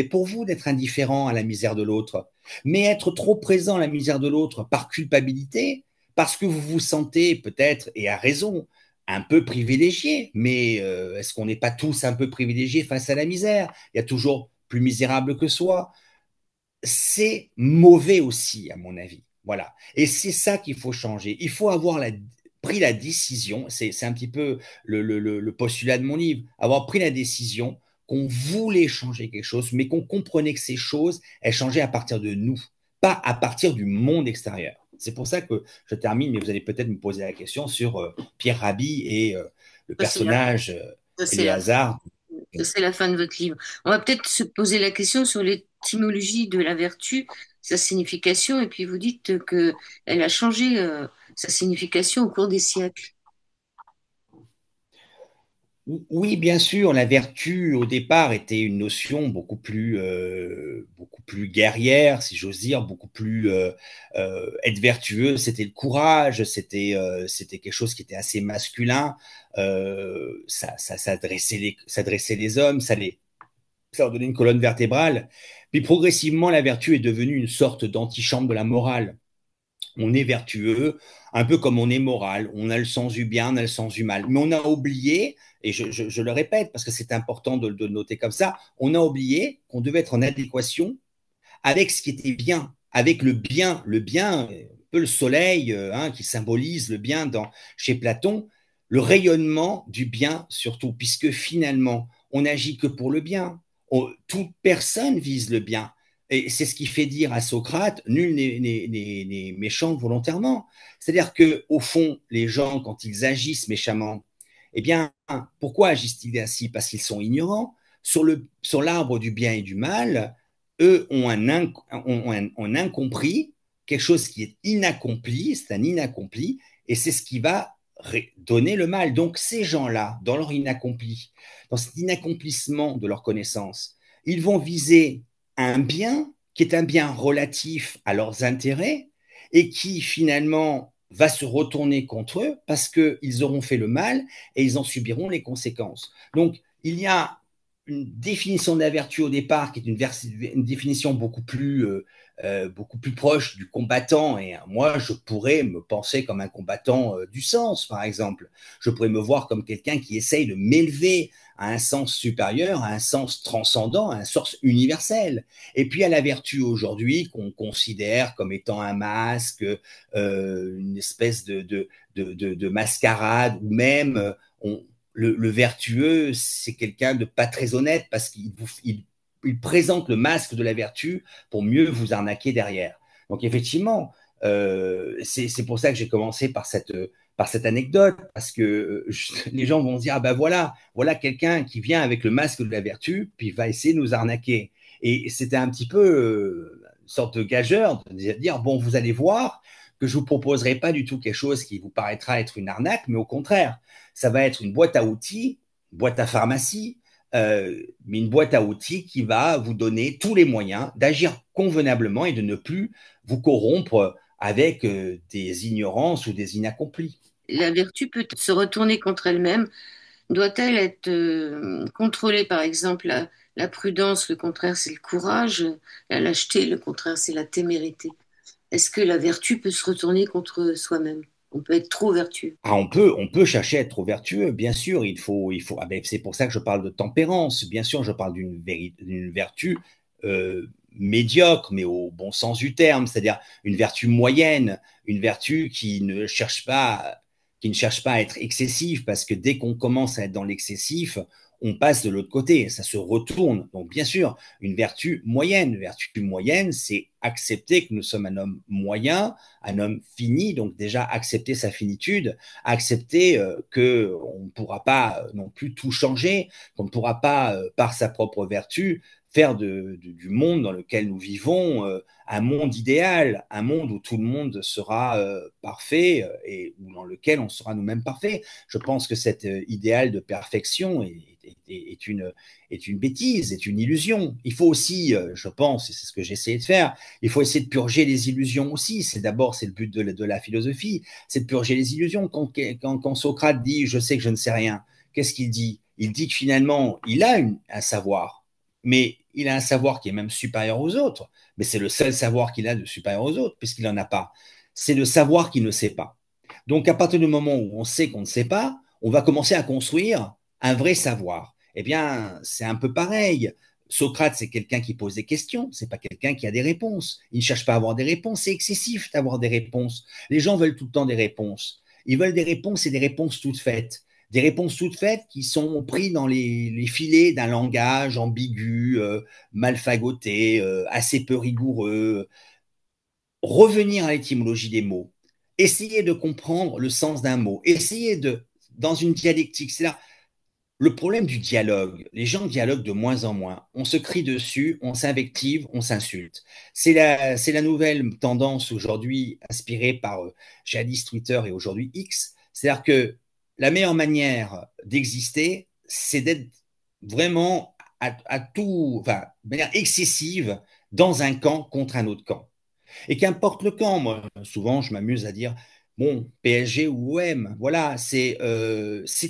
pour vous d'être indifférent à la misère de l'autre. Mais être trop présent à la misère de l'autre par culpabilité, parce que vous vous sentez peut-être, et à raison, un peu privilégié, mais est-ce qu'on n'est pas tous un peu privilégiés face à la misère? Il y a toujours plus misérable que soi, c'est mauvais aussi, à mon avis. Voilà. Et c'est ça qu'il faut changer. Il faut avoir pris la décision, c'est un petit peu le postulat de mon livre, avoir pris la décision qu'on voulait changer quelque chose, mais qu'on comprenait que ces choses, elles changeaient à partir de nous, pas à partir du monde extérieur. C'est pour ça que je termine, mais vous allez peut-être me poser la question sur Pierre Rabhi et le Ça, c'est la, personnage ça, c'est la fin. Éléazar. Ça, c'est la fin de votre livre. On va peut-être se poser la question sur l'étymologie de la vertu, sa signification, et puis vous dites que elle a changé sa signification au cours des siècles. Oui, bien sûr, la vertu au départ était une notion beaucoup plus guerrière, si j'ose dire, beaucoup plus être vertueux, c'était le courage, c'était quelque chose qui était assez masculin, ça dressait les hommes, ça leur donnait une colonne vertébrale. Puis progressivement, la vertu est devenue une sorte d'antichambre de la morale. On est vertueux, un peu comme on est moral. On a le sens du bien, on a le sens du mal. Mais on a oublié, et je le répète parce que c'est important de le noter comme ça, on a oublié qu'on devait être en adéquation avec ce qui était bien, avec le bien, un peu le soleil hein, qui symbolise le bien chez Platon, le rayonnement du bien surtout, puisque finalement, on n'agit que pour le bien. Toute personne vise le bien. Et c'est ce qui fait dire à Socrate, nul n'est méchant volontairement. C'est-à-dire que au fond, les gens, quand ils agissent méchamment, eh bien, pourquoi agissent-ils ainsi? Parce qu'ils sont ignorants. Sur l'arbre du bien et du mal, eux ont un incompris, quelque chose qui est inaccompli, c'est un inaccompli, et c'est ce qui va donner le mal. Donc ces gens-là, dans leur inaccompli, dans cet inaccomplissement de leur connaissance, ils vont viser un bien qui est un bien relatif à leurs intérêts et qui finalement va se retourner contre eux parce qu'ils auront fait le mal et ils en subiront les conséquences. Donc il y a une définition de la vertu au départ qui est une définition beaucoup plus proche du combattant. Et moi, je pourrais me penser comme un combattant du sens, par exemple. Je pourrais me voir comme quelqu'un qui essaye de m'élever à un sens supérieur, à un sens transcendant, à un sens universel. Et puis à la vertu aujourd'hui qu'on considère comme étant un masque, une espèce de mascarade, ou même le vertueux, c'est quelqu'un de pas très honnête parce il présente le masque de la vertu pour mieux vous arnaquer derrière. Donc effectivement, c'est pour ça que j'ai commencé par cette anecdote, parce que les gens vont se dire, ah ben voilà quelqu'un qui vient avec le masque de la vertu, puis va essayer de nous arnaquer. Et c'était un petit peu une sorte de gageur de dire, bon, vous allez voir, que je ne vous proposerai pas du tout quelque chose qui vous paraîtra être une arnaque, mais au contraire, ça va être une boîte à outils, boîte à pharmacie, mais une boîte à outils qui va vous donner tous les moyens d'agir convenablement et de ne plus vous corrompre avec des ignorances ou des inaccomplis. La vertu peut se retourner contre elle-même. Doit-elle être contrôlée, par exemple, la prudence, le contraire, c'est le courage, la lâcheté, le contraire, c'est la témérité. Est-ce que la vertu peut se retourner contre soi-même? On peut être trop vertueux. Ah, on peut chercher à être trop vertueux, bien sûr. Ah ben, c'est pour ça que je parle de tempérance. Bien sûr, je parle d'une vertu médiocre, mais au bon sens du terme, c'est-à-dire une vertu moyenne, une vertu qui ne cherche pas à être excessive, parce que dès qu'on commence à être dans l'excessif, on passe de l'autre côté, ça se retourne. Donc, bien sûr, une vertu moyenne, c'est accepter que nous sommes un homme moyen, un homme fini, donc déjà accepter sa finitude, accepter qu'on ne pourra pas non plus tout changer, qu'on ne pourra pas, par sa propre vertu, faire du monde dans lequel nous vivons un monde idéal, un monde où tout le monde sera parfait et où dans lequel on sera nous-mêmes parfaits. Je pense que cet idéal de perfection est une bêtise, est une illusion. Il faut aussi, je pense, et c'est ce que j'ai essayé de faire, il faut essayer de purger les illusions aussi. C'est le but de la philosophie, c'est de purger les illusions. Quand Socrate dit je sais que je ne sais rien, qu'est-ce qu'il dit? Il dit que finalement, il a un savoir, mais il a un savoir qui est même supérieur aux autres. Mais c'est le seul savoir qu'il a de supérieur aux autres, puisqu'il n'en a pas. C'est le savoir qu'il ne sait pas. Donc, à partir du moment où on sait qu'on ne sait pas, on va commencer à construire un vrai savoir. Eh bien, c'est un peu pareil. Socrate, c'est quelqu'un qui pose des questions, c'est pas quelqu'un qui a des réponses. Il ne cherche pas à avoir des réponses, c'est excessif d'avoir des réponses. Les gens veulent tout le temps des réponses. Ils veulent des réponses et des réponses toutes faites. Des réponses toutes faites qui sont prises dans les filets d'un langage ambigu, mal fagoté, assez peu rigoureux. Revenir à l'étymologie des mots, essayer de comprendre le sens d'un mot, essayer de, dans une dialectique, c'est là le problème du dialogue. Les gens dialoguent de moins en moins. On se crie dessus, on s'invective, on s'insulte. C'est la nouvelle tendance aujourd'hui inspirée par jadis Twitter et aujourd'hui X. C'est-à-dire que la meilleure manière d'exister, c'est d'être vraiment à tout, enfin, de manière excessive dans un camp contre un autre camp. Et qu'importe le camp, moi, souvent, je m'amuse à dire, bon, PSG ou OM, voilà, c'est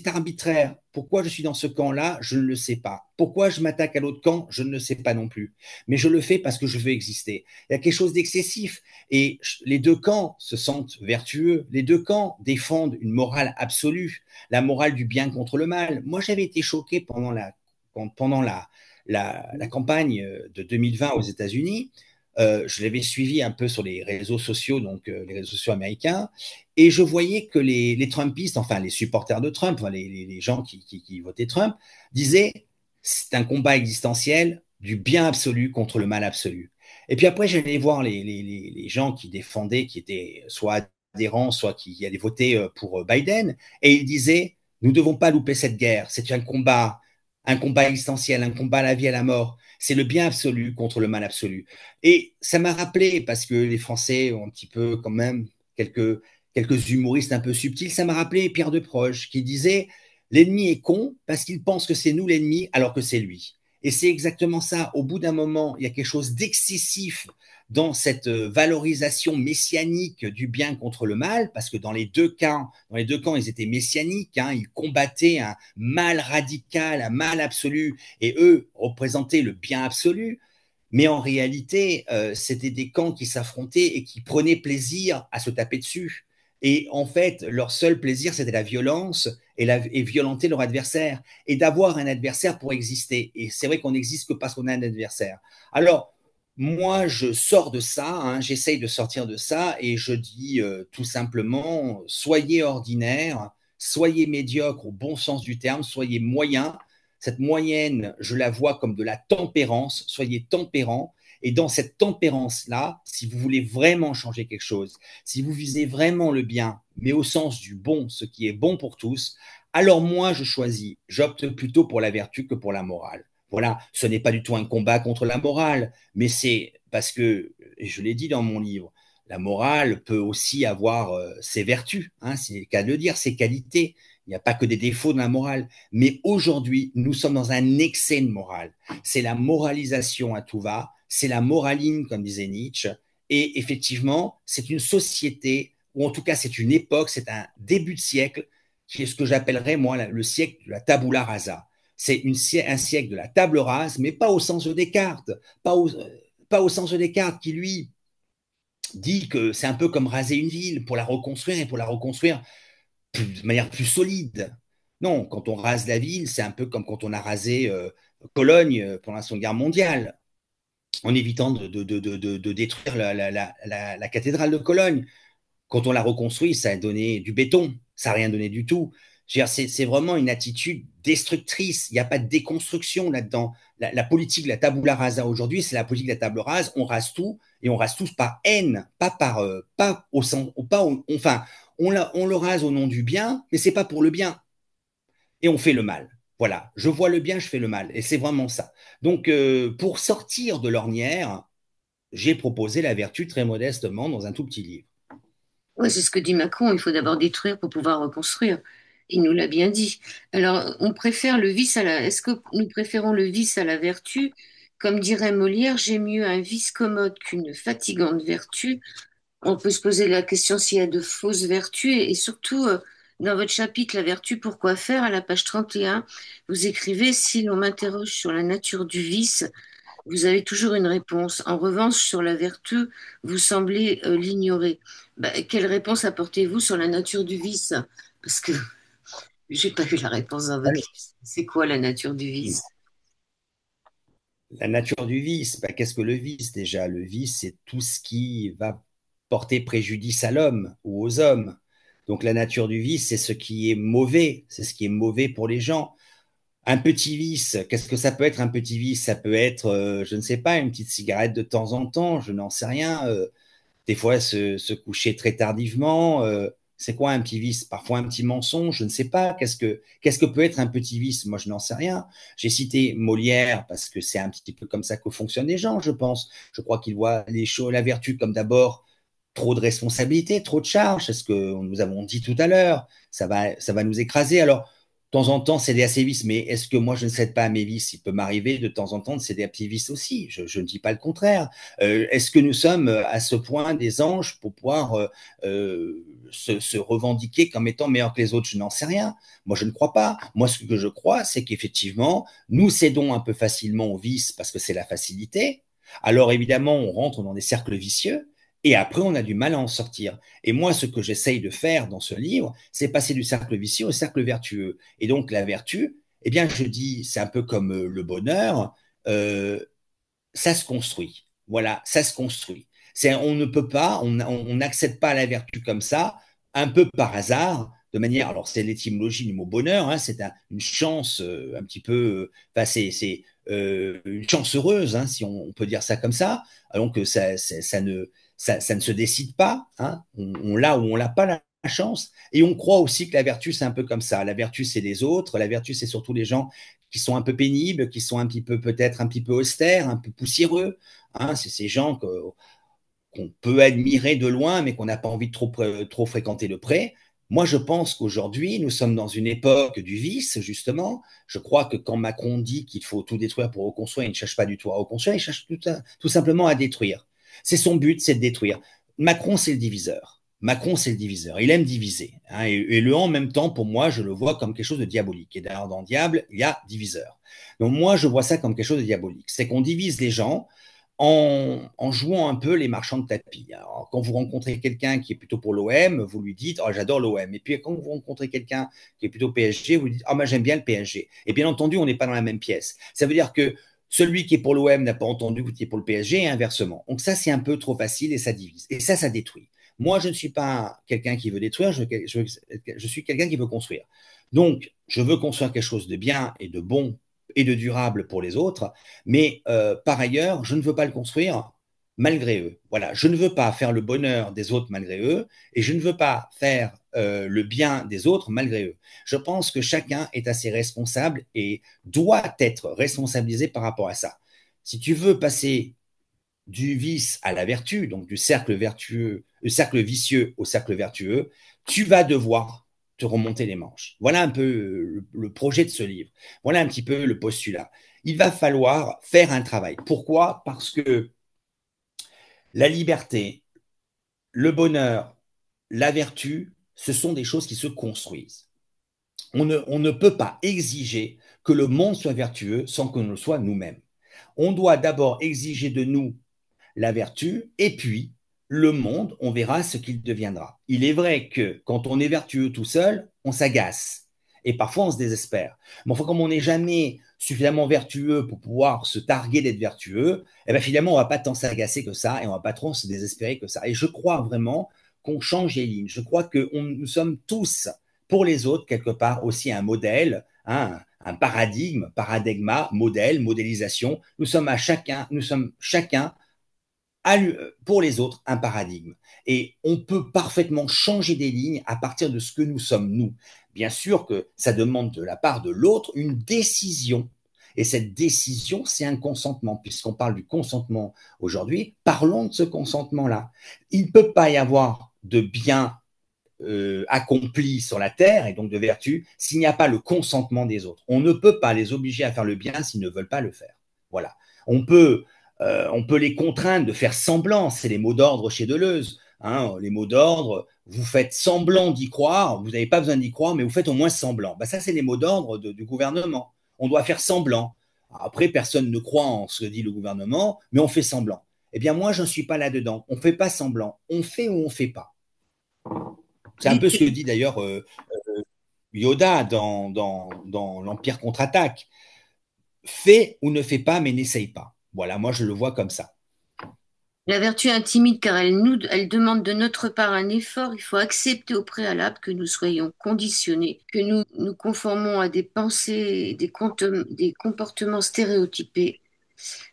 arbitraire. Pourquoi je suis dans ce camp-là, je ne le sais pas. Pourquoi je m'attaque à l'autre camp, je ne le sais pas non plus. Mais je le fais parce que je veux exister. Il y a quelque chose d'excessif. Et les deux camps se sentent vertueux. Les deux camps défendent une morale absolue, la morale du bien contre le mal. Moi, j'avais été choqué pendant la campagne de 2020 aux États-Unis. Je l'avais suivi un peu sur les réseaux sociaux, donc les réseaux sociaux américains, et je voyais que les Trumpistes, enfin les supporters de Trump, enfin, les gens qui votaient Trump, disaient c'est un combat existentiel du bien absolu contre le mal absolu. Et puis après, j'allais voir les gens qui défendaient, qui étaient soit adhérents, soit qui allaient voter pour Biden, et ils disaient nous ne devons pas louper cette guerre, c'est un combat existentiel, un combat à la vie et à la mort. C'est le bien absolu contre le mal absolu. Et ça m'a rappelé, parce que les Français ont un petit peu quand même quelques humoristes un peu subtils, ça m'a rappelé Pierre Desproges qui disait l'ennemi est con parce qu'il pense que c'est nous l'ennemi alors que c'est lui. Et c'est exactement ça. Au bout d'un moment, il y a quelque chose d'excessif dans cette valorisation messianique du bien contre le mal, parce que dans les deux camps, ils étaient messianiques, hein, ils combattaient un mal radical, un mal absolu, et eux représentaient le bien absolu. Mais en réalité, c'était des camps qui s'affrontaient et qui prenaient plaisir à se taper dessus. Et en fait, leur seul plaisir, c'était la violence et violenter leur adversaire et d'avoir un adversaire pour exister. Et c'est vrai qu'on n'existe que parce qu'on a un adversaire. Alors, moi, je sors de ça, hein, j'essaye de sortir de ça et je dis tout simplement, soyez ordinaire, soyez médiocre au bon sens du terme, soyez moyen. Cette moyenne, je la vois comme de la tempérance. Soyez tempérant. Et dans cette tempérance-là, si vous voulez vraiment changer quelque chose, si vous visez vraiment le bien, mais au sens du bon, ce qui est bon pour tous, alors moi, j'opte plutôt pour la vertu que pour la morale. Voilà, ce n'est pas du tout un combat contre la morale, mais c'est parce que, et je l'ai dit dans mon livre, la morale peut aussi avoir ses vertus, hein, c'est le cas de le dire, ses qualités. Il n'y a pas que des défauts dans la morale. Mais aujourd'hui, nous sommes dans un excès de morale. C'est la moralisation à tout va, c'est la moraline, comme disait Nietzsche. Et effectivement, c'est une société, ou en tout cas c'est une époque, c'est un début de siècle, qui est ce que j'appellerais, moi, le siècle de la tabula rasa. C'est un siècle de la table rase, mais pas au sens de Descartes, pas au sens de Descartes qui, lui, dit que c'est un peu comme raser une ville pour la reconstruire et pour la reconstruire de manière plus solide. Non, quand on rase la ville, c'est un peu comme quand on a rasé Cologne pendant la Seconde Guerre mondiale, en évitant de détruire la cathédrale de Cologne. Quand on l'a reconstruit, ça a donné du béton, ça n'a rien donné du tout. C'est vraiment une attitude destructrice. Il n'y a pas de déconstruction là-dedans. La politique de la tabula rasa aujourd'hui, c'est la politique de la table rase. On rase tout et on rase tous par haine, pas par, pas au sens, pas enfin, on le rase au nom du bien, mais c'est pas pour le bien et on fait le mal. Voilà, je vois le bien, je fais le mal, et c'est vraiment ça. Donc, pour sortir de l'ornière, j'ai proposé la vertu très modestement dans un tout petit livre. Ouais, c'est ce que dit Macron, il faut d'abord détruire pour pouvoir reconstruire. Il nous l'a bien dit. Alors, on préfère le vice à la... Est-ce que nous préférons le vice à la vertu? Comme dirait Molière, j'ai mieux un vice commode qu'une fatigante vertu. On peut se poser la question s'il y a de fausses vertus et surtout, dans votre chapitre La vertu, pourquoi faire, à la page 31, vous écrivez, si l'on m'interroge sur la nature du vice, vous avez toujours une réponse. En revanche, sur la vertu, vous semblez l'ignorer. Bah, quelle réponse apportez-vous sur la nature du vice? Parce que j'ai pas eu la réponse dans votre livre. C'est quoi la nature du vice? La nature du vice, bah, qu'est-ce que le vice déjà? Le vice, c'est tout ce qui va porter préjudice à l'homme ou aux hommes. Donc la nature du vice, c'est ce qui est mauvais, c'est ce qui est mauvais pour les gens. Un petit vice, qu'est-ce que ça peut être un petit vice? Ça peut être, je ne sais pas, une petite cigarette de temps en temps, je n'en sais rien. Des fois se coucher très tardivement. C'est quoi un petit vice? Parfois un petit mensonge, je ne sais pas. Qu'est-ce que peut être un petit vice? Moi, je n'en sais rien. J'ai cité Molière parce que c'est un petit peu comme ça que fonctionnent les gens, je pense. Je crois qu'ils voient les choses, la vertu comme d'abord trop de responsabilités, trop de charges. C'est ce que nous avons dit tout à l'heure. Ça va nous écraser. Alors, de temps en temps, céder à ses vices, mais est-ce que moi, je ne cède pas à mes vices? Il peut m'arriver de temps en temps de céder à mes vices aussi. Je ne dis pas le contraire. Est-ce que nous sommes à ce point des anges pour pouvoir se revendiquer comme étant meilleurs que les autres? Je n'en sais rien. Moi, je ne crois pas. Moi, ce que je crois, c'est qu'effectivement, nous cédons un peu facilement aux vices parce que c'est la facilité. Alors, évidemment, on rentre dans des cercles vicieux. Et après, on a du mal à en sortir. Et moi, ce que j'essaye de faire dans ce livre, c'est passer du cercle vicieux au cercle vertueux. Et donc, la vertu, eh bien, je dis, c'est un peu comme le bonheur, euh, ça se construit. Voilà, ça se construit. On ne peut pas, on n'accède pas à la vertu comme ça, un peu par hasard, de manière, alors c'est l'étymologie du mot bonheur, hein, c'est une chance un petit peu, enfin une chance heureuse, hein, si on peut dire ça comme ça. Donc ça ne se décide pas, hein, on l'a ou on l'a pas la chance. Et on croit aussi que la vertu c'est un peu comme ça. La vertu c'est les autres, la vertu c'est surtout les gens qui sont un peu pénibles, qui sont un petit peu peut-être un petit peu austères, un peu poussiéreux. Hein, c'est ces gens qu'on peut admirer de loin, mais qu'on n'a pas envie de trop fréquenter de près. Moi, je pense qu'aujourd'hui, nous sommes dans une époque du vice, justement. Je crois que quand Macron dit qu'il faut tout détruire pour reconstruire, il ne cherche pas du tout à reconstruire, il cherche tout simplement à détruire. C'est son but, c'est de détruire. Macron, c'est le diviseur. Macron, c'est le diviseur. Il aime diviser. Hein, et le en même temps, pour moi, je le vois comme quelque chose de diabolique. Et d'ailleurs, dans Diable, il y a diviseur. Donc moi, je vois ça comme quelque chose de diabolique. C'est qu'on divise les gens en jouant un peu les marchands de tapis. Alors, quand vous rencontrez quelqu'un qui est plutôt pour l'OM, vous lui dites oh, j'adore l'OM. Et puis quand vous rencontrez quelqu'un qui est plutôt PSG, vous lui dites oh, moi j'aime bien le PSG. Et bien entendu, on n'est pas dans la même pièce. Ça veut dire que celui qui est pour l'OM n'a pas entendu qui est pour le PSG et inversement. Donc ça, c'est un peu trop facile et ça divise. Et ça détruit. Moi, je ne suis pas quelqu'un qui veut détruire, je suis quelqu'un qui veut construire. Donc, je veux construire quelque chose de bien et de bon et de durable pour les autres, mais par ailleurs, je ne veux pas le construire malgré eux. Voilà, je ne veux pas faire le bonheur des autres malgré eux, et je ne veux pas faire le bien des autres malgré eux. Je pense que chacun est assez responsable et doit être responsabilisé par rapport à ça. Si tu veux passer du vice à la vertu, donc du cercle vertueux, le cercle vicieux au cercle vertueux, tu vas devoir te remonter les manches. Voilà un peu le projet de ce livre. Voilà un petit peu le postulat. Il va falloir faire un travail. Pourquoi? Parce que la liberté, le bonheur, la vertu, ce sont des choses qui se construisent. On ne peut pas exiger que le monde soit vertueux sans que nous le soit nous-mêmes. On doit d'abord exiger de nous la vertu, et puis le monde, on verra ce qu'il deviendra. Il est vrai que quand on est vertueux tout seul, on s'agace. Et parfois, on se désespère. Mais enfin, comme on n'est jamais suffisamment vertueux pour pouvoir se targuer d'être vertueux, eh bien, finalement, on ne va pas tant s'agacer que ça et on ne va pas trop se désespérer que ça. Et je crois vraiment qu'on change les lignes. Je crois que nous sommes tous, pour les autres, quelque part, aussi un modèle, hein, un paradigme, paradigma, modèle, modélisation. Nous sommes chacun pour les autres un paradigme. Et on peut parfaitement changer des lignes à partir de ce que nous sommes, nous. Bien sûr que ça demande de la part de l'autre une décision. Et cette décision, c'est un consentement. Puisqu'on parle du consentement aujourd'hui, parlons de ce consentement-là. Il ne peut pas y avoir de bien accompli sur la terre et donc de vertu s'il n'y a pas le consentement des autres. On ne peut pas les obliger à faire le bien s'ils ne veulent pas le faire. Voilà. On peut les contraindre de faire semblant. C'est les mots d'ordre chez Deleuze. Hein, les mots d'ordre, vous faites semblant d'y croire, vous n'avez pas besoin d'y croire, mais vous faites au moins semblant. Ben, ça, c'est les mots d'ordre du gouvernement. On doit faire semblant. Après, personne ne croit en ce que dit le gouvernement, mais on fait semblant. Eh bien, moi, je ne suis pas là-dedans. On ne fait pas semblant. On fait ou on ne fait pas. C'est un Oui, peu ce que dit d'ailleurs Yoda dans l'Empire contre-attaque. Fais ou ne fais pas, mais n'essaye pas. Voilà, moi je le vois comme ça. la vertu intimide car elle demande de notre part un effort. Il faut accepter au préalable que nous soyons conditionnés, que nous nous conformons à des pensées, des comportements stéréotypés.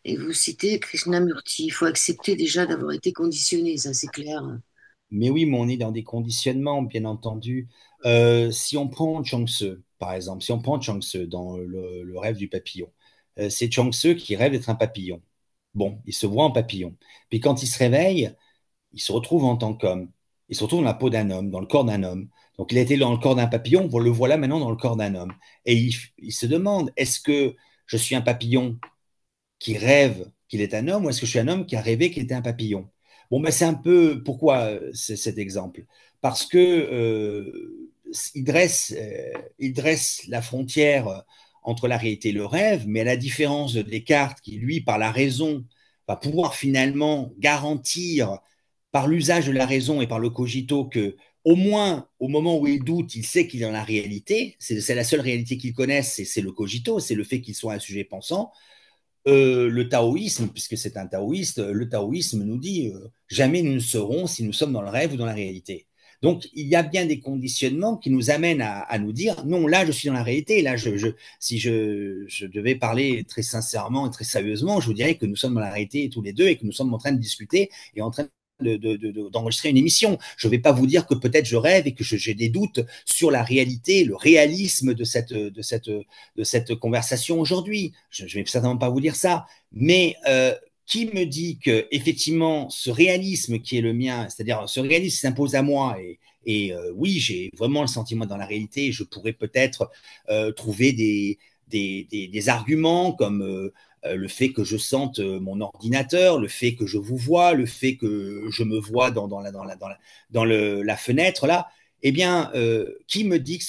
Et vous citez Krishnamurti. Il faut accepter déjà d'avoir été conditionné, ça c'est clair. Mais oui, mais on est dans des conditionnements, bien entendu. Si on prend Chuang-Tzu, par exemple, si on prend Chuang-Tzu dans le rêve du papillon, c'est Chuang-Tzu qui rêve d'être un papillon. Bon, il se voit en papillon. Puis quand il se réveille, il se retrouve en tant qu'homme. Il se retrouve dans la peau d'un homme, dans le corps d'un homme. Donc il a été dans le corps d'un papillon, on le voilà maintenant dans le corps d'un homme. Et il se demande, est-ce que je suis un papillon qui rêve qu'il est un homme ou est-ce que je suis un homme qui a rêvé qu'il était un papillon? Bon, ben c'est un peu pourquoi c'est cet exemple. Parce que il dresse la frontière entre la réalité et le rêve, mais à la différence de Descartes, qui lui, par la raison, va pouvoir finalement garantir par l'usage de la raison et par le cogito que au moins au moment où il doute, il sait qu'il est dans la réalité. C'est la seule réalité qu'il connaisse, c'est le cogito, c'est le fait qu'il soit un sujet pensant. Le taoïsme, puisque c'est un taoïste, le taoïsme nous dit jamais nous ne serons si nous sommes dans le rêve ou dans la réalité. Donc, il y a bien des conditionnements qui nous amènent à nous dire non, là, je suis dans la réalité. Là, si je devais parler très sincèrement et très sérieusement, je vous dirais que nous sommes dans la réalité tous les deux et que nous sommes en train de discuter et en train d'enregistrer une émission. Je ne vais pas vous dire que peut-être je rêve et que j'ai des doutes sur la réalité, le réalisme de cette conversation aujourd'hui. Je ne vais certainement pas vous dire ça, mais qui me dit que effectivement ce réalisme qui est le mien, c'est-à-dire ce réalisme s'impose à moi et oui, j'ai vraiment le sentiment dans la réalité, je pourrais peut-être trouver des arguments comme le fait que je sente mon ordinateur, le fait que je vous vois, le fait que je me vois la fenêtre là, eh bien, qui me dit que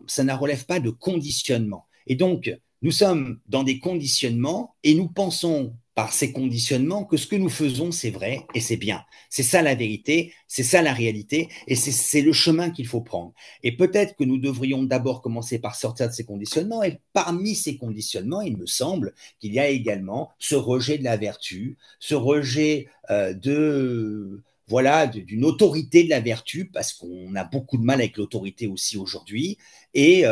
ça ne relève pas de conditionnement? Et donc, nous sommes dans des conditionnements et nous pensons par ces conditionnements que ce que nous faisons, c'est vrai et c'est bien. C'est ça la vérité, c'est ça la réalité et c'est le chemin qu'il faut prendre. Et peut-être que nous devrions d'abord commencer par sortir de ces conditionnements et parmi ces conditionnements, il me semble qu'il y a également ce rejet de la vertu, ce rejet de voilà, d'une autorité de la vertu, parce qu'on a beaucoup de mal avec l'autorité aussi aujourd'hui, et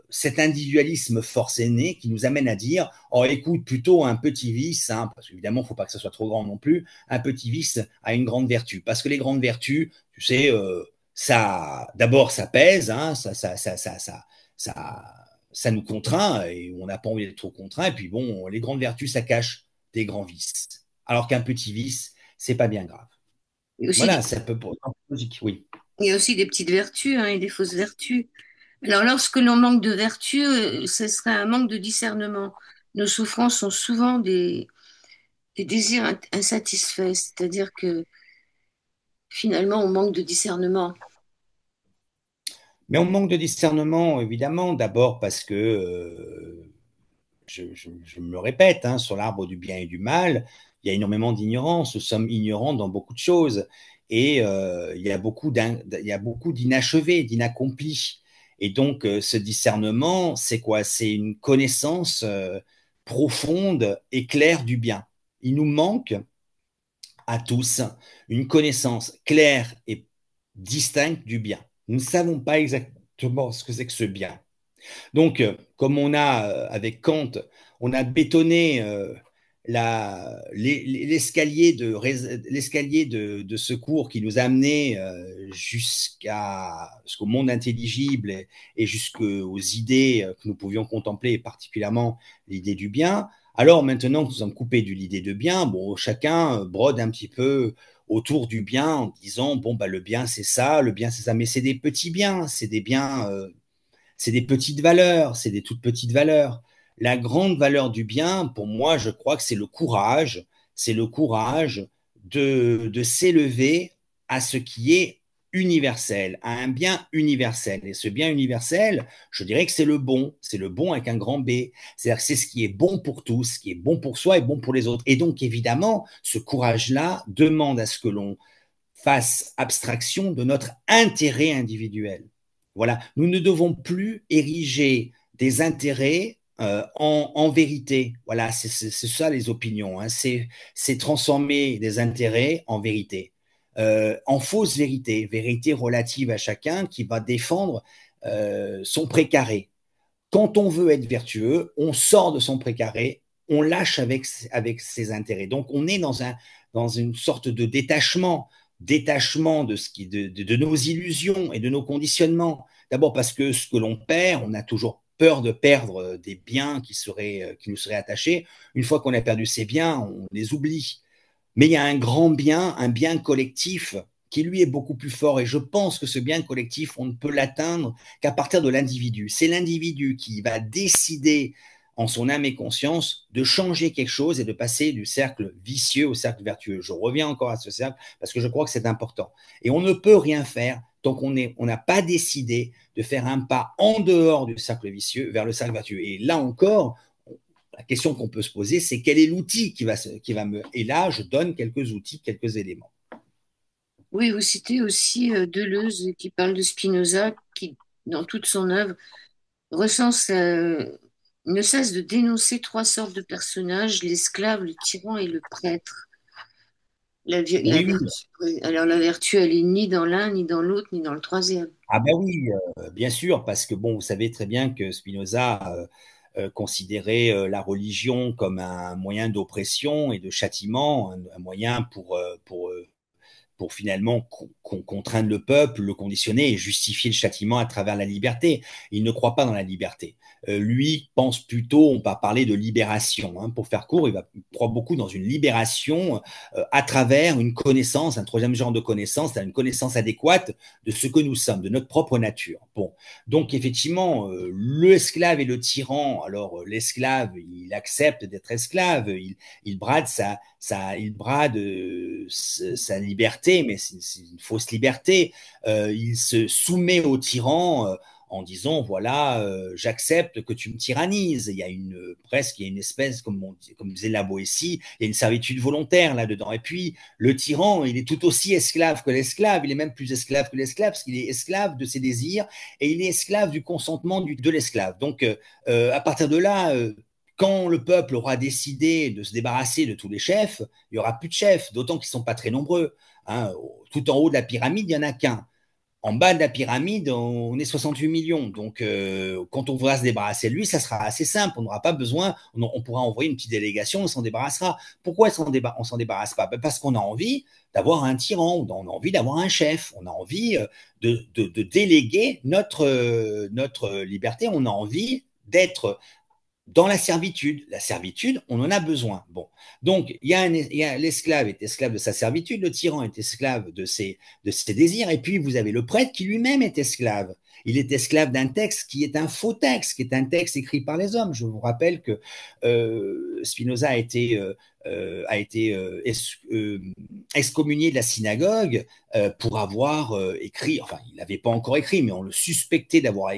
cet individualisme forcené qui nous amène à dire, oh écoute, plutôt un petit vice, hein, parce qu'évidemment, il ne faut pas que ça soit trop grand non plus, un petit vice a une grande vertu, parce que les grandes vertus, tu sais, ça, d'abord, ça pèse, hein, ça, ça nous contraint, et on n'a pas envie d'être trop contraint, et puis bon, les grandes vertus, ça cache des grands vices. alors qu'un petit vice, c'est pas bien grave. Il y a aussi Voilà, ça peut pour logique, oui. il y a aussi des petites vertus, hein, et des fausses vertus. Alors, lorsque l'on manque de vertu, ce serait un manque de discernement. Nos souffrances sont souvent des désirs insatisfaits, c'est-à-dire que finalement, on manque de discernement. Mais on manque de discernement, évidemment, d'abord parce que je me répète, hein, sur l'arbre du bien et du mal, il y a énormément d'ignorance. Nous sommes ignorants dans beaucoup de choses. Et il y a beaucoup d'inachevés, d'inaccomplis. Et donc, ce discernement, c'est quoi? C'est une connaissance profonde et claire du bien. Il nous manque à tous une connaissance claire et distincte du bien. Nous ne savons pas exactement ce que c'est que ce bien. Donc, comme on a, avec Kant, on a bétonné l'escalier de secours qui nous a amenés jusqu'au monde intelligible et jusqu'aux idées que nous pouvions contempler, et particulièrement l'idée du bien. Alors maintenant que nous sommes coupés de l'idée de bien, bon, chacun brode un petit peu autour du bien en disant, bon, bah, le bien c'est ça, le bien c'est ça, mais c'est des petits biens, c'est des biens c'est des petites valeurs, c'est des toutes petites valeurs. La grande valeur du bien, pour moi, je crois que c'est le courage de s'élever à ce qui est universel, à un bien universel. Et ce bien universel, je dirais que c'est le bon avec un grand B. C'est-à-dire que c'est ce qui est bon pour tous, ce qui est bon pour soi et bon pour les autres. Et donc, évidemment, ce courage-là demande à ce que l'on fasse abstraction de notre intérêt individuel. Voilà, nous ne devons plus ériger des intérêts en vérité. Voilà, c'est ça les opinions. Hein. C'est transformer des intérêts en vérité, en fausse vérité, vérité relative à chacun qui va défendre son précaré. Quand on veut être vertueux, on sort de son précaré, on lâche avec ses intérêts. Donc on est dans une sorte de détachement de, ce qui, de nos illusions et de nos conditionnements. D'abord parce que ce que l'on perd, on a toujours peur de perdre des biens qui nous seraient attachés. Une fois qu'on a perdu ces biens, on les oublie. Mais il y a un bien collectif qui lui est beaucoup plus fort. Et je pense que ce bien collectif, on ne peut l'atteindre qu'à partir de l'individu. C'est l'individu qui va décider en son âme et conscience de changer quelque chose et de passer du cercle vicieux au cercle vertueux. Je reviens encore à ce cercle parce que je crois que c'est important. Et on ne peut rien faire tant on n'a pas décidé de faire un pas en dehors du cercle vicieux vers le cercle vertueux. Et là encore, la question qu'on peut se poser, c'est quel est l'outil qui va me... Et là, je donne quelques outils, quelques éléments. Oui, vous citez aussi Deleuze qui parle de Spinoza, qui, dans toute son œuvre, recense, ne cesse de dénoncer trois sortes de personnages, l'esclave, le tyran et le prêtre. La Oui, oui. vertu, oui. Alors la vertu, elle est ni dans l'un, ni dans l'autre, ni dans le troisième. Ah ben oui, bien sûr, parce que bon, vous savez très bien que Spinoza considérait la religion comme un moyen d'oppression et de châtiment, un moyen pour finalement contraindre le peuple, le conditionner et justifier le châtiment à travers la liberté. Il ne croit pas dans la liberté. Lui pense plutôt, on va parler de libération. Hein. Pour faire court, il croit beaucoup dans une libération à travers une connaissance, un troisième genre de connaissance, une connaissance adéquate de ce que nous sommes, de notre propre nature. Bon, donc effectivement, l'esclave et le tyran, alors l'esclave, il accepte d'être esclave, il brade il brade sa liberté, mais c'est une fausse liberté. Il se soumet au tyran en disant voilà, j'accepte que tu me tyrannises. Il y a une espèce, comme disait la Boétie, il y a une servitude volontaire là-dedans. Et puis, le tyran, il est tout aussi esclave que l'esclave, il est même plus esclave que l'esclave, parce qu'il est esclave de ses désirs et il est esclave du consentement de l'esclave. Donc, à partir de là, quand le peuple aura décidé de se débarrasser de tous les chefs, il n'y aura plus de chefs, d'autant qu'ils ne sont pas très nombreux. Hein. Tout en haut de la pyramide, il n'y en a qu'un. En bas de la pyramide, on est 68 millions. Donc, quand on voudra se débarrasser de lui, ça sera assez simple. On n'aura pas besoin, on pourra envoyer une petite délégation, on s'en débarrassera. Pourquoi on s'en débarrasse pas? Parce qu'on a envie d'avoir un tyran, on a envie d'avoir un chef, on a envie de déléguer notre liberté, on a envie d'être dans la servitude. La servitude, on en a besoin. Bon, donc l'esclave est esclave de sa servitude, le tyran est esclave de ses désirs, et puis vous avez le prêtre qui lui-même est esclave. Il est esclave d'un texte qui est un faux texte, qui est un texte écrit par les hommes. Je vous rappelle que Spinoza a été excommunié de la synagogue pour avoir écrit, enfin, il n'avait pas encore écrit, mais on le suspectait d'avoir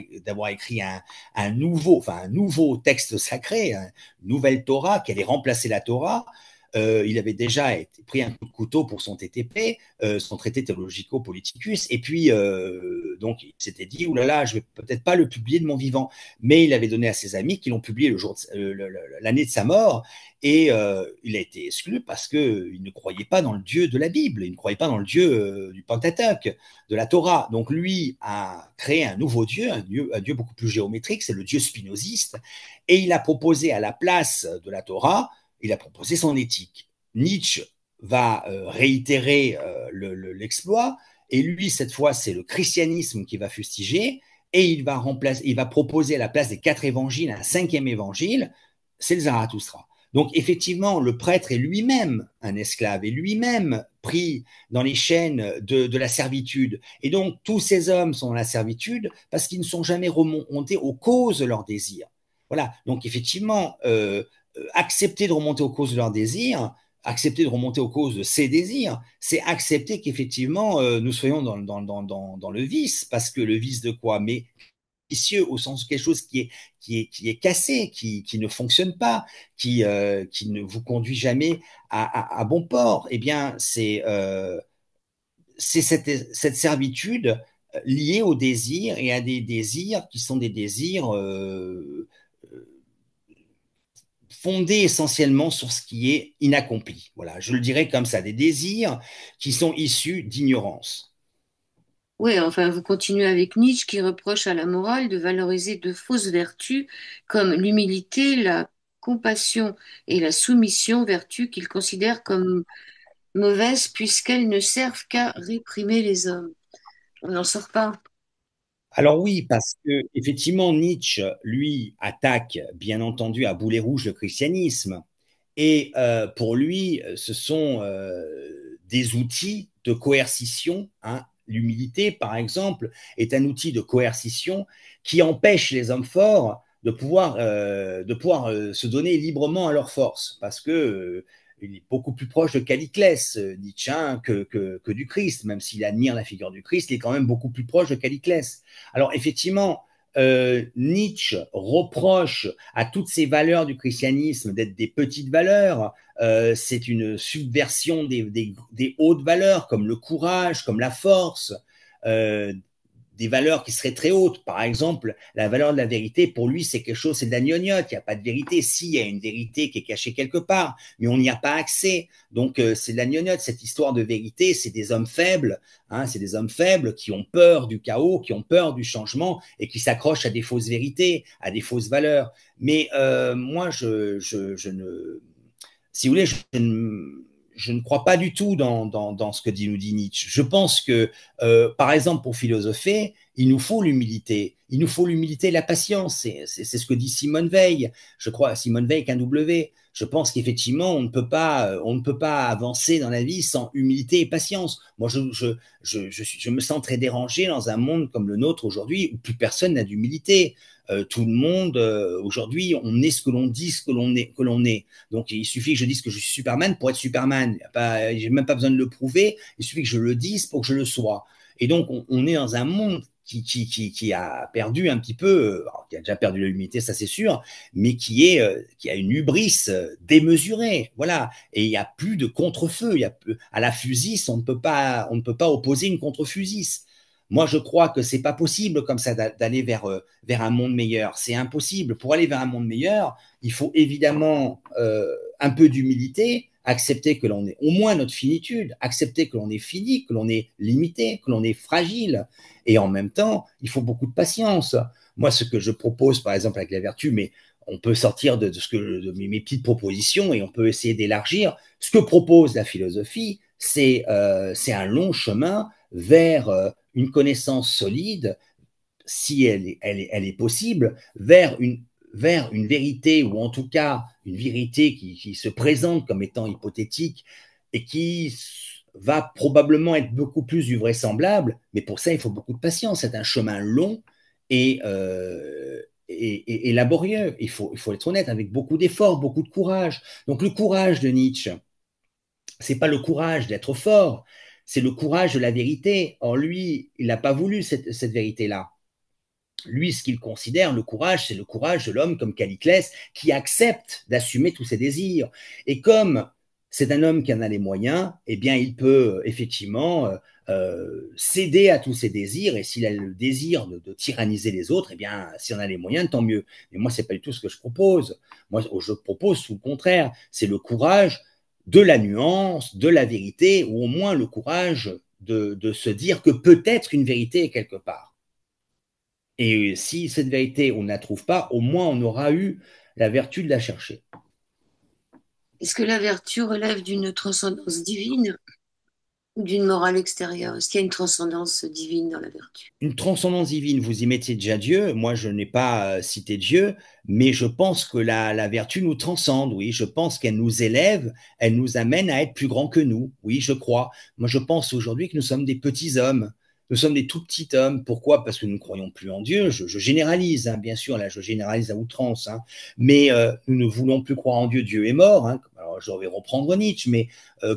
écrit un nouveau texte sacré, une nouvelle Torah qui allait remplacer la Torah. Il avait déjà pris un coup de couteau pour son TTP, son traité théologico-politicus, et puis donc il s'était dit, oulala, je vais peut-être pas le publier de mon vivant, mais il avait donné à ses amis qui l'ont publié l'année de sa mort, et il a été exclu parce qu'il ne croyait pas dans le Dieu de la Bible, il ne croyait pas dans le Dieu du Pentateuque, de la Torah. Donc lui a créé un nouveau Dieu, un Dieu beaucoup plus géométrique, c'est le Dieu spinoziste, et il a proposé à la place de la Torah, il a proposé son éthique. Nietzsche va réitérer l'exploit, et lui, cette fois, c'est le christianisme qui va fustiger, et il va proposer à la place des 4 évangiles un 5e évangile, c'est le Zarathustra. Donc effectivement, le prêtre est lui-même un esclave, et lui-même pris dans les chaînes de la servitude. Et donc tous ces hommes sont dans la servitude parce qu'ils ne sont jamais remontés aux causes de leurs désirs. Voilà, donc effectivement, accepter de remonter aux causes de leurs désirs, accepter de remonter aux causes de ses désirs, c'est accepter qu'effectivement nous soyons dans le vice, parce que le vice de quoi? Mais vicieux au sens de quelque chose qui est cassé, qui ne fonctionne pas, qui ne vous conduit jamais à bon port. Eh bien, c'est cette servitude liée au désir, et à des désirs qui sont des désirs fondés essentiellement sur ce qui est inaccompli. Voilà, je le dirais comme ça, des désirs qui sont issus d'ignorance. Oui, enfin, vous continuez avec Nietzsche qui reproche à la morale de valoriser de fausses vertus comme l'humilité, la compassion et la soumission, vertus qu'il considère comme mauvaises puisqu'elles ne servent qu'à réprimer les hommes. On n'en sort pas. Alors oui, parce que effectivement Nietzsche, lui, attaque bien entendu à boulet rouge le christianisme, et pour lui, ce sont des outils de coercition, hein. L'humilité, par exemple, est un outil de coercition qui empêche les hommes forts de pouvoir se donner librement à leur force, parce que il est beaucoup plus proche de Caliclès, Nietzsche, hein, que du Christ, même s'il admire la figure du Christ, il est quand même beaucoup plus proche de Caliclès. Alors effectivement, Nietzsche reproche à toutes ces valeurs du christianisme d'être des petites valeurs. C'est une subversion des hautes valeurs comme le courage, comme la force, euh, des valeurs qui seraient très hautes. Par exemple, la valeur de la vérité, pour lui, c'est quelque chose, c'est de la gnognotte. Il n'y a pas de vérité. Si, il y a une vérité qui est cachée quelque part, mais on n'y a pas accès. Donc, c'est de la gnognotte. Cette histoire de vérité, c'est des hommes faibles, hein, c'est des hommes faibles qui ont peur du chaos, qui ont peur du changement, et qui s'accrochent à des fausses vérités, à des fausses valeurs. Mais moi, je ne, si vous voulez, je ne crois pas du tout dans ce que nous dit Nietzsche. Je pense que, par exemple, pour philosopher, il nous faut l'humilité. Il nous faut l'humilité et la patience. C'est ce que dit Simone Veil. Je crois, Simone Veil avec un W. Je pense qu'effectivement, on ne peut pas avancer dans la vie sans humilité et patience. Moi, je me sens très dérangé dans un monde comme le nôtre aujourd'hui où plus personne n'a d'humilité. Tout le monde, aujourd'hui, on est ce que l'on dit, ce que l'on est. Donc, il suffit que je dise que je suis Superman pour être Superman. Je n'ai même pas besoin de le prouver. Il suffit que je le dise pour que je le sois. Et donc, on est dans un monde qui a perdu un petit peu, qui a déjà perdu l'humilité, ça c'est sûr, mais qui a une hubris démesurée. Voilà. Et il n'y a plus de contre-feu. À la fusis, on ne peut pas opposer une contre-fusis. Moi, je crois que c'est pas possible comme ça d'aller vers un monde meilleur. C'est impossible. Pour aller vers un monde meilleur, il faut évidemment un peu d'humilité, accepter que l'on est au moins notre finitude, accepter que l'on est fini, que l'on est limité, que l'on est fragile. Et en même temps, il faut beaucoup de patience. Moi, ce que je propose, par exemple, avec la vertu, mais on peut sortir de mes petites propositions et on peut essayer d'élargir. Ce que propose la philosophie, c'est un long chemin vers une connaissance solide, si elle est possible, vers vers une vérité, ou en tout cas une vérité qui se présente comme étant hypothétique et qui va probablement être beaucoup plus du vraisemblable, mais pour ça, il faut beaucoup de patience. C'est un chemin long et, et laborieux. Il faut être honnête, avec beaucoup d'efforts, beaucoup de courage. Donc le courage de Nietzsche, c'est pas le courage d'être fort, c'est le courage de la vérité. Or, lui, il n'a pas voulu cette vérité-là. Lui, ce qu'il considère, le courage, c'est le courage de l'homme comme Caliclès, qui accepte d'assumer tous ses désirs. Et comme c'est un homme qui en a les moyens, eh bien, il peut effectivement céder à tous ses désirs. Et s'il a le désir de tyranniser les autres, eh bien, s'il en a les moyens, tant mieux. Mais moi, c'est pas du tout ce que je propose. Moi, je propose tout le contraire. C'est le courage de la nuance, de la vérité, ou au moins le courage de se dire que peut-être une vérité est quelque part. Et si cette vérité, on ne la trouve pas, au moins on aura eu la vertu de la chercher. Est-ce que la vertu relève d'une transcendance divine ou d'une morale extérieure? Est-ce qu'il y a une transcendance divine dans la vertu? Une transcendance divine, vous y mettez déjà Dieu. Moi, je n'ai pas cité Dieu, mais je pense que la vertu nous transcende, oui. Je pense qu'elle nous élève, elle nous amène à être plus grands que nous. Oui, je crois. Moi, je pense aujourd'hui que nous sommes des petits hommes. Nous sommes des tout petits hommes. Pourquoi? Parce que nous ne croyons plus en Dieu. Je généralise, hein, bien sûr, là, je généralise à outrance. Hein. Mais nous ne voulons plus croire en Dieu. Dieu est mort. Hein. Alors, je vais reprendre Nietzsche, mais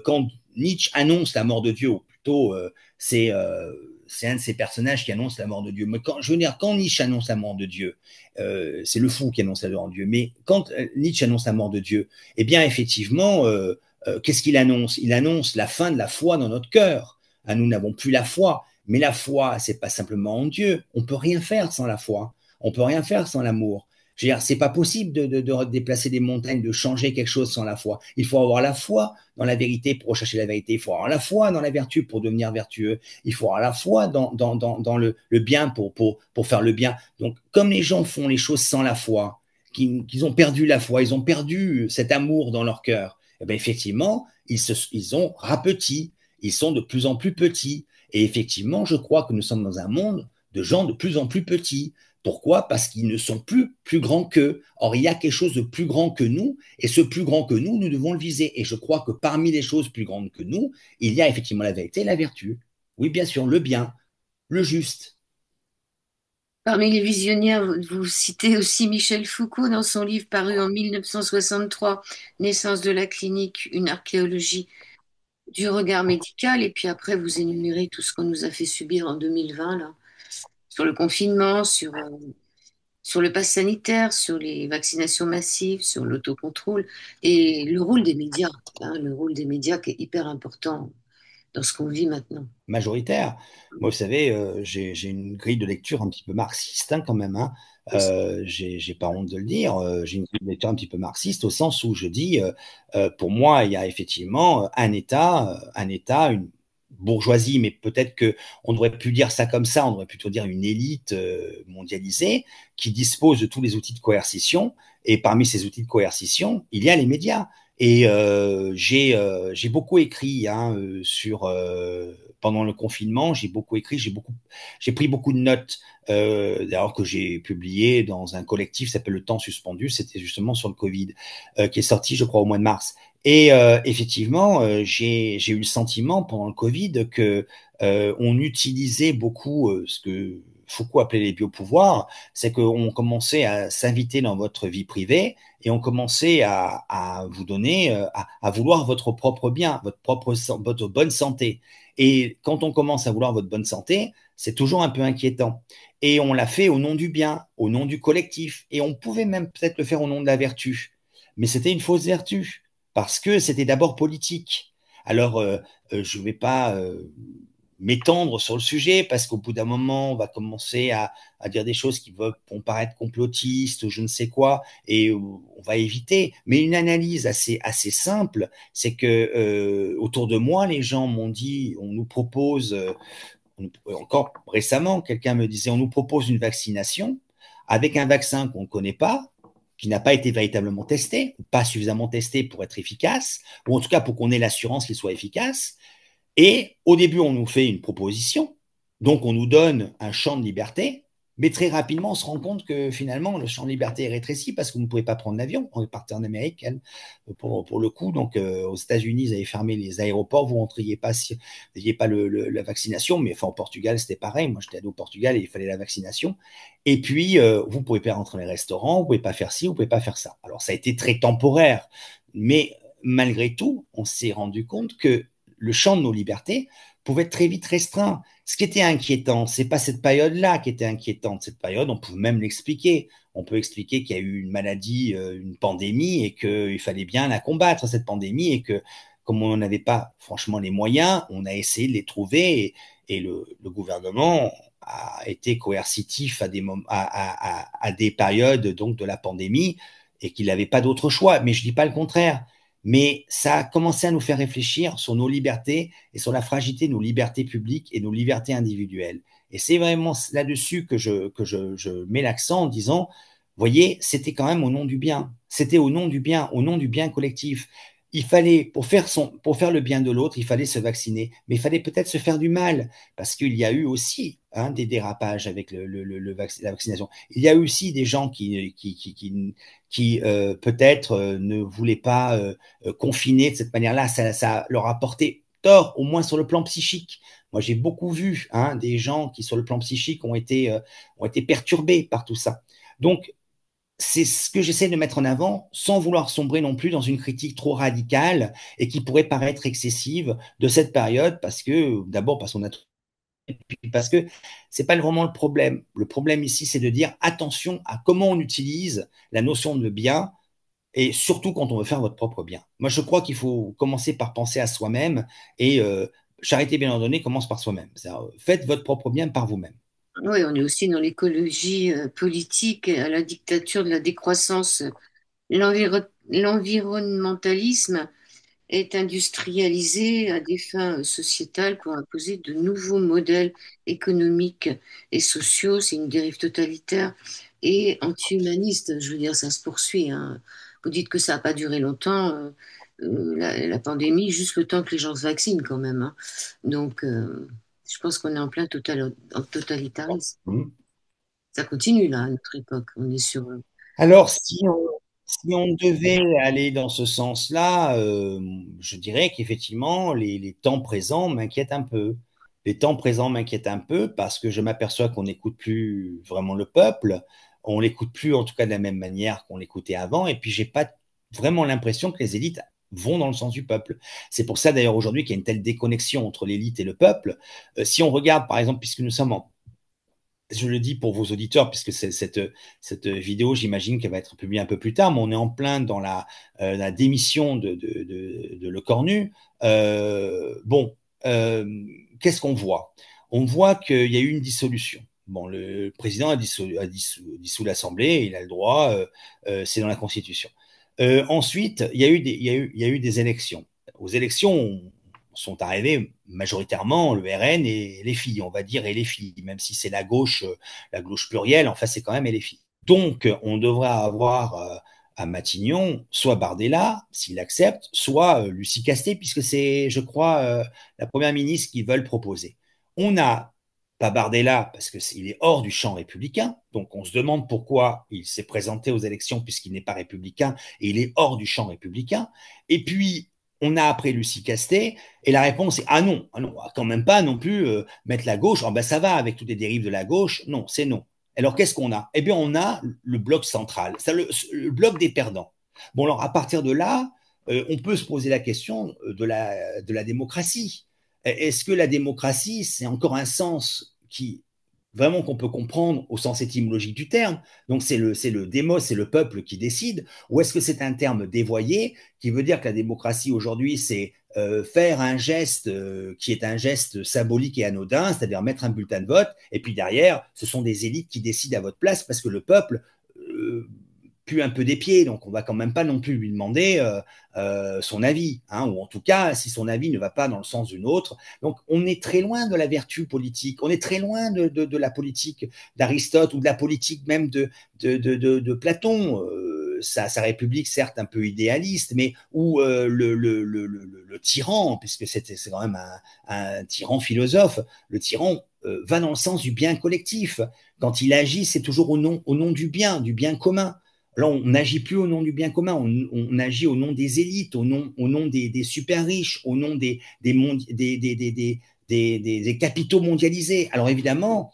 quand Nietzsche annonce la mort de Dieu, ou plutôt c'est un de ces personnages qui annonce la mort de Dieu. Mais quand, je veux dire, quand Nietzsche annonce la mort de Dieu, c'est le fou qui annonce la mort de Dieu. Mais quand Nietzsche annonce la mort de Dieu, eh bien, effectivement, qu'est-ce qu'il annonce? Il annonce la fin de la foi dans notre cœur. Ah, nous n'avons plus la foi. Mais la foi, c'est pas simplement en Dieu. On peut rien faire sans la foi. On peut rien faire sans l'amour. Je veux dire, c'est pas possible de déplacer des montagnes, de changer quelque chose sans la foi. Il faut avoir la foi dans la vérité pour rechercher la vérité. Il faut avoir la foi dans la vertu pour devenir vertueux. Il faut avoir la foi dans le bien pour faire le bien. Donc, comme les gens font les choses sans la foi, qu'ils ont perdu la foi, ils ont perdu cet amour dans leur cœur, eh bien, effectivement, ils ont rapetit. Ils sont de plus en plus petits. Et effectivement, je crois que nous sommes dans un monde de gens de plus en plus petits. Pourquoi? Parce qu'ils ne sont plus grands qu'eux. Or, il y a quelque chose de plus grand que nous, et ce plus grand que nous devons le viser. Et je crois que parmi les choses plus grandes que nous, il y a effectivement la vérité et la vertu. Oui, bien sûr, le bien, le juste. Parmi les visionnaires, vous citez aussi Michel Foucault dans son livre paru en 1963, Naissance de la clinique, une archéologie du regard médical. Et puis après, vous énumérez tout ce qu'on nous a fait subir en 2020, là, sur le confinement, sur le pass sanitaire, sur les vaccinations massives, sur l'autocontrôle et le rôle des médias, hein, le rôle des médias qui est hyper important dans ce qu'on vit maintenant. Majoritaire. Moi, vous savez, j'ai une grille de lecture un petit peu marxiste hein, quand même. Hein. J'ai pas honte de le dire. J'ai une grille de lecture un petit peu marxiste au sens où je dis, pour moi, il y a effectivement un État, une bourgeoisie, mais peut-être que on devrait plus dire ça comme ça. On devrait plutôt dire une élite mondialisée qui dispose de tous les outils de coercition. Et parmi ces outils de coercition, il y a les médias. Et j'ai beaucoup écrit hein, sur pendant le confinement, j'ai beaucoup écrit, j'ai pris beaucoup de notes, d'ailleurs que j'ai publié dans un collectif qui s'appelle Le Temps Suspendu, c'était justement sur le Covid, qui est sorti, je crois, au mois de mars. Et effectivement, j'ai eu le sentiment pendant le Covid que on utilisait beaucoup ce que Foucault appelait les biopouvoirs, c'est qu'on commençait à s'inviter dans votre vie privée et on commençait à vous donner, à vouloir votre propre bien, votre bonne santé. Et quand on commence à vouloir votre bonne santé, c'est toujours un peu inquiétant. Et on l'a fait au nom du bien, au nom du collectif. Et on pouvait même peut-être le faire au nom de la vertu. Mais c'était une fausse vertu, parce que c'était d'abord politique. Alors, je ne vais pas m'étendre sur le sujet, parce qu'au bout d'un moment, on va commencer à dire des choses qui vont paraître complotistes ou je ne sais quoi, et on va éviter. Mais une analyse assez simple, c'est que autour de moi, les gens m'ont dit, on nous propose, encore récemment, quelqu'un me disait, on nous propose une vaccination avec un vaccin qu'on ne connaît pas, qui n'a pas été véritablement testé, ou pas suffisamment testé pour être efficace, ou en tout cas pour qu'on ait l'assurance qu'il soit efficace. Et au début, on nous fait une proposition, donc on nous donne un champ de liberté, Mais très rapidement, on se rend compte que finalement, le champ de liberté est rétréci parce que vous ne pouvez pas prendre l'avion. On est parti en Amérique, elle, pour le coup. Donc, aux États-Unis, ils avaient fermé les aéroports. Vous rentriez pas si vous n'aviez pas la vaccination. Mais enfin, au Portugal, c'était pareil. Moi, j'étais allé au Portugal et il fallait la vaccination. Et puis, vous ne pouvez pas rentrer dans les restaurants. Vous ne pouvez pas faire ci, vous ne pouvez pas faire ça. Alors, ça a été très temporaire. Mais malgré tout, on s'est rendu compte que le champ de nos libertés pouvait être très vite restreint. Ce qui était inquiétant, c'est pas cette période-là qui était inquiétante. Cette période, on peut même l'expliquer. On peut expliquer qu'il y a eu une maladie, une pandémie, et qu'il fallait bien la combattre, cette pandémie, et que comme on n'avait pas franchement les moyens, on a essayé de les trouver, et le gouvernement a été coercitif à des périodes donc de la pandémie, et qu'il n'avait pas d'autre choix. Mais je dis pas le contraire. Mais ça a commencé à nous faire réfléchir sur nos libertés et sur la fragilité de nos libertés publiques et nos libertés individuelles. Et c'est vraiment là-dessus je mets l'accent en disant, voyez, c'était quand même au nom du bien. C'était au nom du bien collectif. Il fallait, pour faire le bien de l'autre, il fallait se vacciner, mais il fallait peut-être se faire du mal, parce qu'il y a eu aussi des dérapages avec la vaccination. Il y a eu aussi des gens qui peut-être ne voulaient pas confiner de cette manière-là. Ça leur a porté tort, au moins sur le plan psychique. Moi, j'ai beaucoup vu des gens qui, sur le plan psychique, ont été perturbés par tout ça. Donc, c'est ce que j'essaie de mettre en avant sans vouloir sombrer non plus dans une critique trop radicale et qui pourrait paraître excessive de cette période parce que, d'abord, parce qu'on a et puis parce que c'est pas vraiment le problème. Le problème ici, c'est de dire attention à comment on utilise la notion de bien et surtout quand on veut faire votre propre bien. Moi, je crois qu'il faut commencer par penser à soi-même et charité bien ordonnée commence par soi-même. Faites votre propre bien par vous-même. Oui, on est aussi dans l'écologie politique, à la dictature de la décroissance. L'environnementalisme est industrialisé à des fins sociétales pour imposer de nouveaux modèles économiques et sociaux. C'est une dérive totalitaire et anti-humaniste. Je veux dire, ça se poursuit, hein. Vous dites que ça n'a pas duré longtemps, la pandémie, juste le temps que les gens se vaccinent quand même, hein. Donc, je pense qu'on est en plein en totalitarisme. Ça continue là, à notre époque. On est sur. Alors, si on devait aller dans ce sens-là, je dirais qu'effectivement, les temps présents m'inquiètent un peu. Les temps présents m'inquiètent un peu parce que je m'aperçois qu'on n'écoute plus vraiment le peuple, on l'écoute plus en tout cas de la même manière qu'on l'écoutait avant, et puis j'ai pas vraiment l'impression que les élites vont dans le sens du peuple. C'est pour ça d'ailleurs aujourd'hui qu'il y a une telle déconnexion entre l'élite et le peuple. Si on regarde par exemple, puisque nous sommes je le dis pour vos auditeurs, puisque cette vidéo, j'imagine qu'elle va être publiée un peu plus tard, mais on est en plein dans la démission de Le Cornu. Bon, qu'est-ce qu'on voit? On voit qu'il y a eu une dissolution. Bon, le président a dissous l'Assemblée, il a le droit, c'est dans la Constitution. Ensuite, il y a eu des élections. Aux élections, sont arrivés majoritairement le RN et les filles, on va dire, et les filles, même si c'est la gauche plurielle, enfin c'est quand même et les filles. Donc on devrait avoir à Matignon soit Bardella, s'il accepte, soit Lucie Castet, puisque c'est, je crois, la première ministre qu'ils veulent proposer. On a pas Bardella parce qu'il est hors du champ républicain, donc on se demande pourquoi il s'est présenté aux élections puisqu'il n'est pas républicain et il est hors du champ républicain. Et puis on a après Lucie Castet, et la réponse est ah non, quand même pas non plus mettre la gauche. Oh ben ça va avec toutes les dérives de la gauche. Non, c'est non. Alors qu'est-ce qu'on a? Eh bien, on a le bloc central, le bloc des perdants. Bon, alors à partir de là, on peut se poser la question de la démocratie. Est-ce que la démocratie, c'est encore un sens qui vraiment qu'on peut comprendre au sens étymologique du terme? Donc c'est le démos, c'est le peuple qui décide, ou est-ce que c'est un terme dévoyé qui veut dire que la démocratie aujourd'hui, c'est faire un geste qui est un geste symbolique et anodin, c'est-à-dire mettre un bulletin de vote, et puis derrière, ce sont des élites qui décident à votre place parce que le peuple pue un peu des pieds, donc on va quand même pas non plus lui demander son avis, ou en tout cas, si son avis ne va pas dans le sens d'une autre. Donc on est très loin de la vertu politique, on est très loin de la politique d'Aristote ou de la politique même de Platon. Sa République, certes un peu idéaliste, mais où le tyran, puisque c'est quand même un tyran philosophe, le tyran va dans le sens du bien collectif. Quand il agit, c'est toujours au nom du bien commun. Là, on n'agit plus au nom du bien commun, on agit au nom des élites, au nom des super riches, au nom des capitaux mondialisés. Alors évidemment,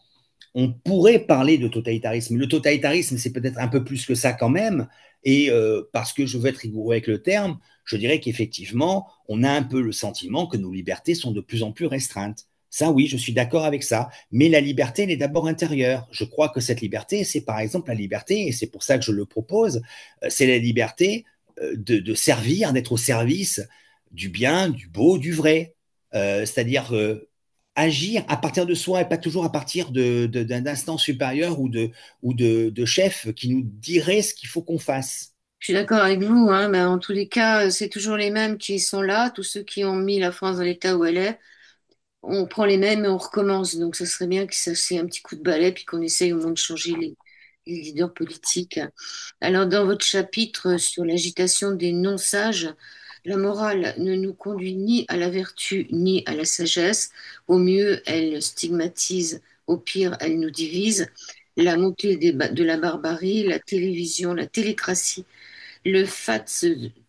on pourrait parler de totalitarisme. Le totalitarisme, c'est peut-être un peu plus que ça quand même. Et parce que je veux être rigoureux avec le terme, je dirais qu'effectivement, on a un peu le sentiment que nos libertés sont de plus en plus restreintes. Ça, oui, je suis d'accord avec ça. Mais la liberté, elle est d'abord intérieure. Je crois que cette liberté, c'est par exemple la liberté, et c'est pour ça que je le propose, c'est la liberté de servir, d'être au service du bien, du beau, du vrai. C'est-à-dire agir à partir de soi et pas toujours à partir d'un instant supérieur ou de chef qui nous dirait ce qu'il faut qu'on fasse. Je suis d'accord avec vous, hein, mais en tous les cas, c'est toujours les mêmes qui sont là, tous ceux qui ont mis la France dans l'état où elle est. On prend les mêmes et on recommence. Donc, ce serait bien que ça c'est un petit coup de balai, puis qu'on essaye au moins de changer les leaders politiques. Alors, dans votre chapitre sur l'agitation des non-sages, la morale ne nous conduit ni à la vertu ni à la sagesse. Au mieux, elle stigmatise, au pire, elle nous divise. La montée de la barbarie, la télévision, la télécratie, le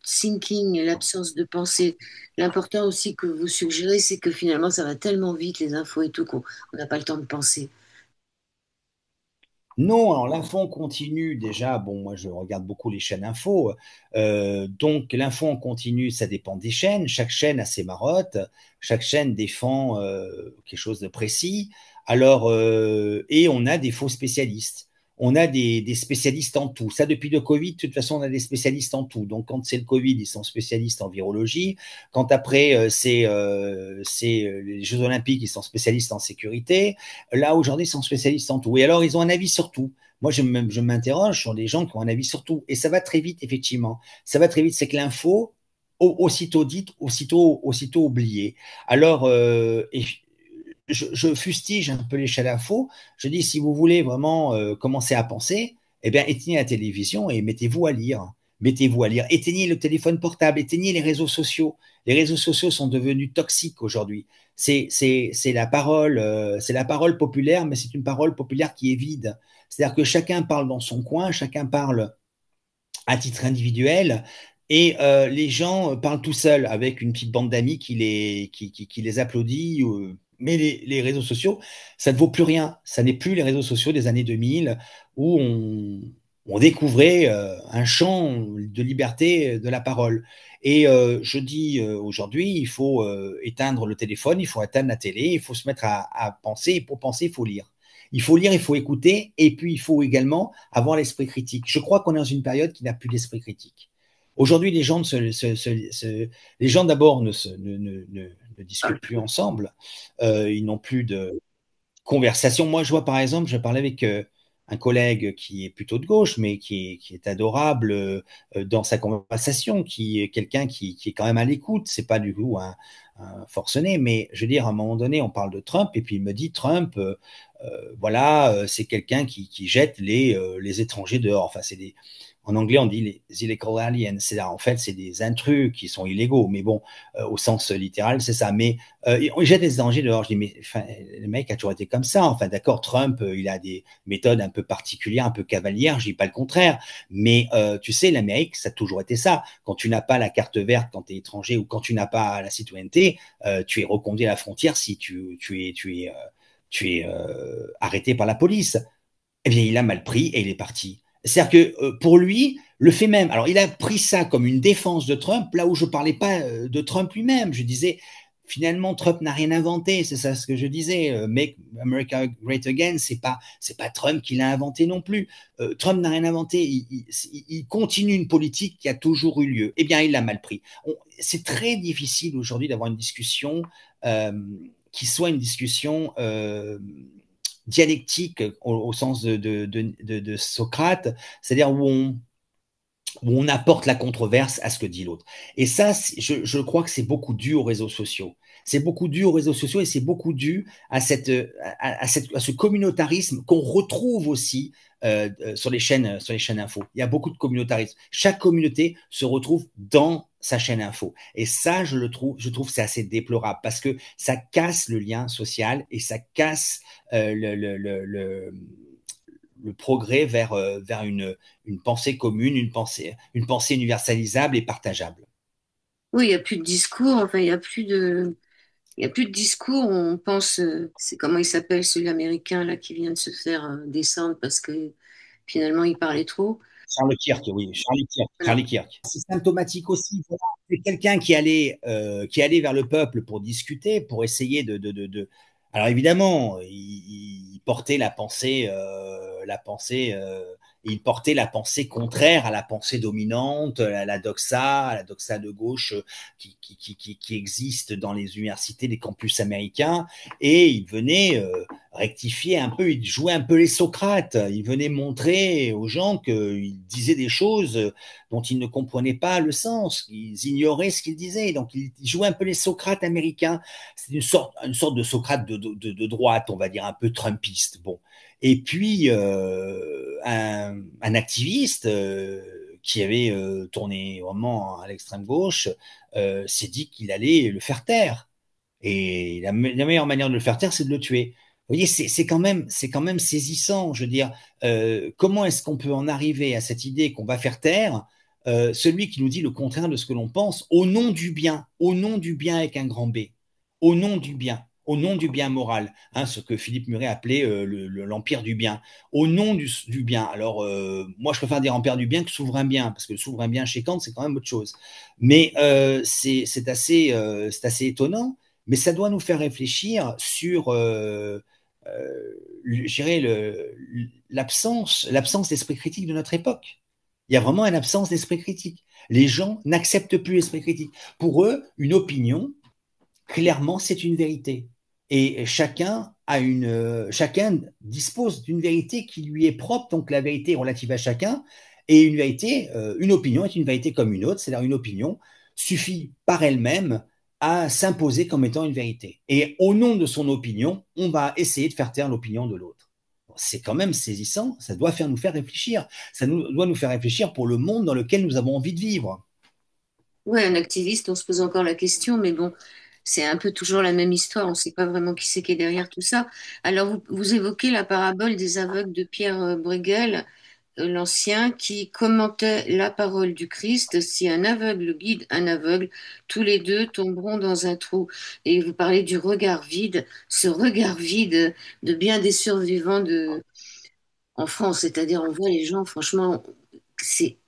thinking, l'absence de pensée. L'important aussi que vous suggérez, c'est que finalement, ça va tellement vite, les infos et tout, qu'on n'a pas le temps de penser. Non, alors l'info en continu, déjà, bon, moi je regarde beaucoup les chaînes info. Donc l'info en continu, ça dépend des chaînes. Chaque chaîne a ses marottes. Chaque chaîne défend quelque chose de précis. Alors, et on a des faux spécialistes. On a des spécialistes en tout. Ça, depuis le Covid, de toute façon, on a des spécialistes en tout. Donc, quand c'est le Covid, ils sont spécialistes en virologie. Quand après, c'est les Jeux Olympiques, ils sont spécialistes en sécurité. Là, aujourd'hui, ils sont spécialistes en tout. Et alors, ils ont un avis sur tout. Moi, je m'interroge sur des gens qui ont un avis sur tout. Et ça va très vite, effectivement. Ça va très vite. C'est que l'info, aussitôt dite, aussitôt oubliée. Alors, et je fustige un peu les chaînes d'info. Je dis, si vous voulez vraiment commencer à penser, eh bien, éteignez la télévision et mettez-vous à lire. Mettez-vous à lire. Éteignez le téléphone portable, éteignez les réseaux sociaux. Les réseaux sociaux sont devenus toxiques aujourd'hui. C'est la parole populaire, mais c'est une parole populaire qui est vide. C'est-à-dire que chacun parle dans son coin, chacun parle à titre individuel, et les gens parlent tout seuls avec une petite bande d'amis qui les applaudit. Mais les réseaux sociaux, ça ne vaut plus rien. Ça n'est plus les réseaux sociaux des années 2000 où on découvrait un champ de liberté de la parole. Et je dis aujourd'hui, il faut éteindre le téléphone, il faut éteindre la télé, il faut se mettre à penser. Et pour penser, il faut lire. Il faut lire, il faut écouter, et puis il faut également avoir l'esprit critique. Je crois qu'on est dans une période qui n'a plus d'esprit critique. Aujourd'hui, les gens d'abord ne discutent plus ensemble. Ils n'ont plus de conversation. Moi, je vois par exemple, je parlais avec un collègue qui est plutôt de gauche, mais qui est adorable dans sa conversation, qui est quelqu'un qui est quand même à l'écoute. C'est pas du tout un forcené, mais je veux dire, à un moment donné, on parle de Trump, et puis il me dit Trump, voilà, c'est quelqu'un qui jette les étrangers dehors. Enfin, en anglais, on dit les illegal aliens. En fait, c'est des intrus qui sont illégaux, mais bon, au sens littéral, c'est ça. Mais on jette les étrangers dehors. Je dis, mais enfin, le mec a toujours été comme ça. Enfin, d'accord, Trump, il a des méthodes un peu particulières, un peu cavalières. Je dis pas le contraire. Mais tu sais, l'Amérique, ça a toujours été ça. Quand tu n'as pas la carte verte quand tu es étranger, ou quand tu n'as pas la citoyenneté, tu es reconduit à la frontière si tu es arrêté par la police. Eh bien, il a mal pris et il est parti. C'est-à-dire que pour lui, le fait même, alors il a pris ça comme une défense de Trump, là où je ne parlais pas de Trump lui-même. Je disais, finalement, Trump n'a rien inventé, c'est ça ce que je disais. Make America Great Again, c'est pas Trump qui l'a inventé non plus. Trump n'a rien inventé, il continue une politique qui a toujours eu lieu. Eh bien, il l'a mal pris. C'est très difficile aujourd'hui d'avoir une discussion euh, qui soit une discussion dialectique au sens de Socrate, c'est-à-dire où on apporte la controverse à ce que dit l'autre. Et ça, je crois que c'est beaucoup dû aux réseaux sociaux. C'est beaucoup dû aux réseaux sociaux et c'est beaucoup dû à, à ce communautarisme qu'on retrouve aussi sur les chaînes info. Il y a beaucoup de communautarisme. Chaque communauté se retrouve dans sa chaîne info. Et ça, je trouve que c'est assez déplorable parce que ça casse le lien social et ça casse le progrès vers une pensée commune, une pensée universalisable et partageable. Oui, il n'y a plus de discours, enfin, il y a plus de discours. On pense, c'est comment il s'appelle, celui américain là qui vient de se faire descendre parce que finalement il parlait trop. Charles Kirk, oui, Charlie Kirk. Voilà. Charlie Kirk. C'est symptomatique aussi. Voilà. C'est quelqu'un qui allait vers le peuple pour discuter, pour essayer Alors évidemment, il portait il portait la pensée contraire à la pensée dominante, à la doxa de gauche qui existe dans les universités, les campus américains, et il venait rectifier un peu, il jouait un peu les Socrates, il venait montrer aux gens qu'il disait des choses dont ils ne comprenaient pas le sens, ils ignoraient ce qu'il disait, donc il jouait un peu les Socrates américains, c'est une sorte de Socrate de droite, on va dire, un peu trumpiste. Bon. Et puis, un activiste qui avait tourné vraiment à l'extrême gauche s'est dit qu'il allait le faire taire. Et la meilleure manière de le faire taire, c'est de le tuer. Vous voyez, c'est quand même saisissant. Je veux dire, comment est-ce qu'on peut en arriver à cette idée qu'on va faire taire celui qui nous dit le contraire de ce que l'on pense au nom du bien avec un grand B, au nom du bien moral, hein, ce que Philippe Muret appelait l'empire du bien, au nom du bien. Alors, moi, je préfère dire empire du bien que souverain bien, parce que le souverain bien chez Kant, c'est quand même autre chose. Mais c'est assez étonnant, mais ça doit nous faire réfléchir sur, je dirais, l'absence d'esprit critique de notre époque. Il y a vraiment une absence d'esprit critique. Les gens n'acceptent plus l'esprit critique. Pour eux, une opinion, clairement, c'est une vérité. Et chacun dispose d'une vérité qui lui est propre, donc la vérité est relative à chacun. Et une opinion est une vérité comme une autre, c'est-à-dire une opinion suffit par elle-même à s'imposer comme étant une vérité. Et au nom de son opinion, on va essayer de faire taire l'opinion de l'autre. C'est quand même saisissant, ça doit nous faire réfléchir. Doit nous faire réfléchir pour le monde dans lequel nous avons envie de vivre. Ouais, un activiste, on se pose encore la question, mais bon, c'est un peu toujours la même histoire. On ne sait pas vraiment qui c'est qui est derrière tout ça. Alors, vous évoquez la parabole des aveugles de Pierre Bruegel, l'Ancien, qui commentait la parole du Christ. Si un aveugle guide un aveugle, tous les deux tomberont dans un trou. Et vous parlez du regard vide, ce regard vide de bien des survivants en France. C'est-à-dire, on voit les gens, franchement, c'est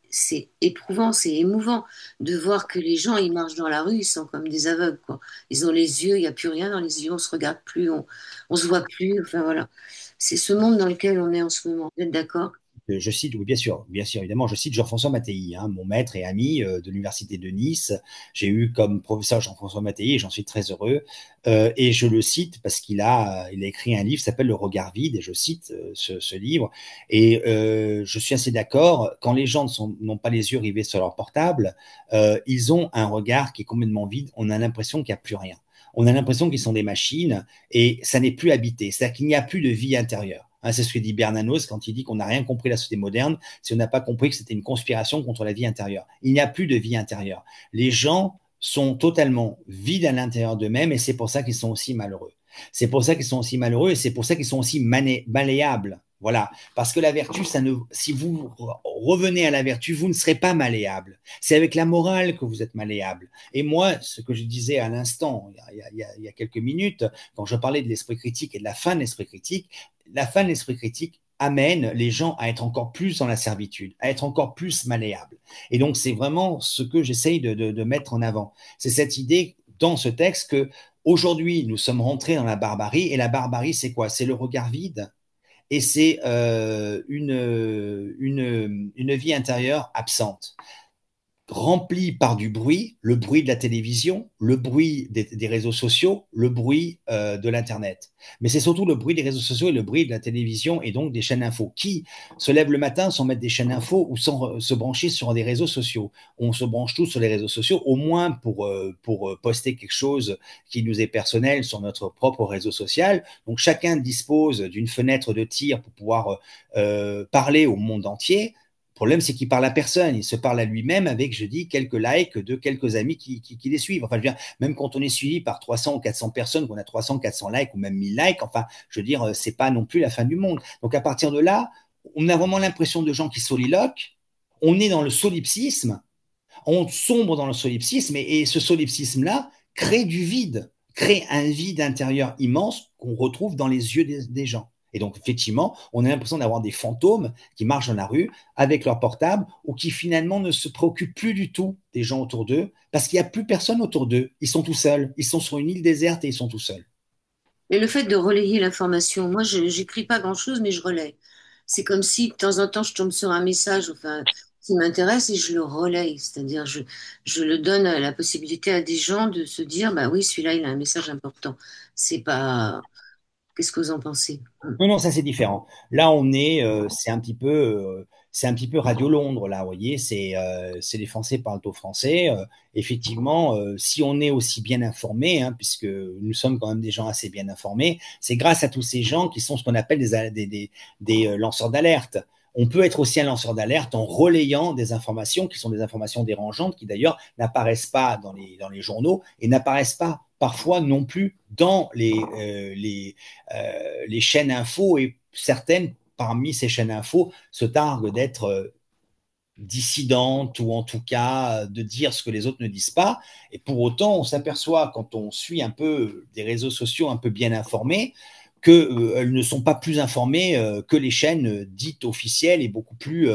éprouvant, c'est émouvant de voir que les gens, ils marchent dans la rue, ils sont comme des aveugles, quoi. Ils ont les yeux, il n'y a plus rien dans les yeux, on se regarde plus, on se voit plus. Enfin voilà, c'est ce monde dans lequel on est en ce moment. Vous êtes d'accord? Je cite, oui, bien sûr, évidemment, je cite Jean-François Mattei, hein, mon maître et ami de l'Université de Nice. J'ai eu comme professeur Jean-François Mattei et j'en suis très heureux. Et je le cite parce il a écrit un livre qui s'appelle Le regard vide et je cite ce livre. Et je suis assez d'accord, quand les gens n'ont pas les yeux rivés sur leur portable, ils ont un regard qui est complètement vide. On a l'impression qu'il n'y a plus rien. On a l'impression qu'ils sont des machines et ça n'est plus habité. C'est-à-dire qu'il n'y a plus de vie intérieure. Hein, c'est ce que dit Bernanos quand il dit qu'on n'a rien compris de la société moderne si on n'a pas compris que c'était une conspiration contre la vie intérieure. Il n'y a plus de vie intérieure. Les gens sont totalement vides à l'intérieur d'eux-mêmes et c'est pour ça qu'ils sont aussi malheureux. C'est pour ça qu'ils sont aussi malheureux et c'est pour ça qu'ils sont aussi malléables. Voilà. Parce que la vertu, si vous revenez à la vertu, vous ne serez pas malléable. C'est avec la morale que vous êtes malléable. Et moi, ce que je disais à l'instant, il y a quelques minutes, quand je parlais de l'esprit critique et de la fin de l'esprit critique, la fin de l'esprit critique amène les gens à être encore plus dans la servitude, à être encore plus malléables. Et donc, c'est vraiment ce que j'essaye de mettre en avant. C'est cette idée dans ce texte que aujourd'hui, nous sommes rentrés dans la barbarie. Et la barbarie, c'est quoi? C'est le regard vide et c'est une vie intérieure absente. rempli par du bruit, le bruit de la télévision, le bruit des réseaux sociaux, le bruit de l'Internet. Mais c'est surtout le bruit des réseaux sociaux et le bruit de la télévision et donc des chaînes info. Qui se lève le matin sans mettre des chaînes info ou sans se brancher sur des réseaux sociaux? On se branche tous sur les réseaux sociaux, au moins pour poster quelque chose qui nous est personnel sur notre propre réseau social. Donc chacun dispose d'une fenêtre de tir pour pouvoir parler au monde entier. Le problème, c'est qu'il parle à personne. Il se parle à lui-même avec, je dis, quelques likes de quelques amis qui les suivent. Enfin, je veux dire, même quand on est suivi par 300 ou 400 personnes, qu'on a 300, 400 likes ou même 1000 likes, enfin, je veux dire, c'est pas non plus la fin du monde. Donc, à partir de là, on a vraiment l'impression de gens qui soliloquent. On est dans le solipsisme. On sombre dans le solipsisme et ce solipsisme-là crée du vide, crée un vide intérieur immense qu'on retrouve dans les yeux des gens. Et donc, effectivement, on a l'impression d'avoir des fantômes qui marchent dans la rue avec leur portable ou qui finalement ne se préoccupent plus du tout des gens autour d'eux parce qu'il n'y a plus personne autour d'eux. Ils sont tout seuls. Ils sont sur une île déserte et ils sont tout seuls. Et le fait de relayer l'information, moi, je n'écris pas grand-chose, mais je relaie. C'est comme si de temps en temps, je tombe sur un message enfin, qui m'intéresse et je le relaye. C'est-à-dire, je le donne la possibilité à des gens de se dire, bah oui, celui-là, il a un message important. C'est pas... Qu'est-ce que vous en pensez? Non, non, ça c'est différent. Là, c'est un petit peu Radio Londres. Là, vous voyez, c'est les Français parlent au français. Effectivement, si on est aussi bien informé, hein, puisque nous sommes quand même des gens assez bien informés, c'est grâce à tous ces gens qui sont ce qu'on appelle des lanceurs d'alerte. On peut être aussi un lanceur d'alerte en relayant des informations qui sont des informations dérangeantes, qui d'ailleurs n'apparaissent pas dans les journaux et n'apparaissent pas parfois non plus dans les chaînes info et certaines parmi ces chaînes info se targuent d'être dissidentes ou en tout cas de dire ce que les autres ne disent pas. Et pour autant, on s'aperçoit quand on suit un peu des réseaux sociaux un peu bien informés qu'elles ne sont pas plus informées que les chaînes dites officielles et beaucoup plus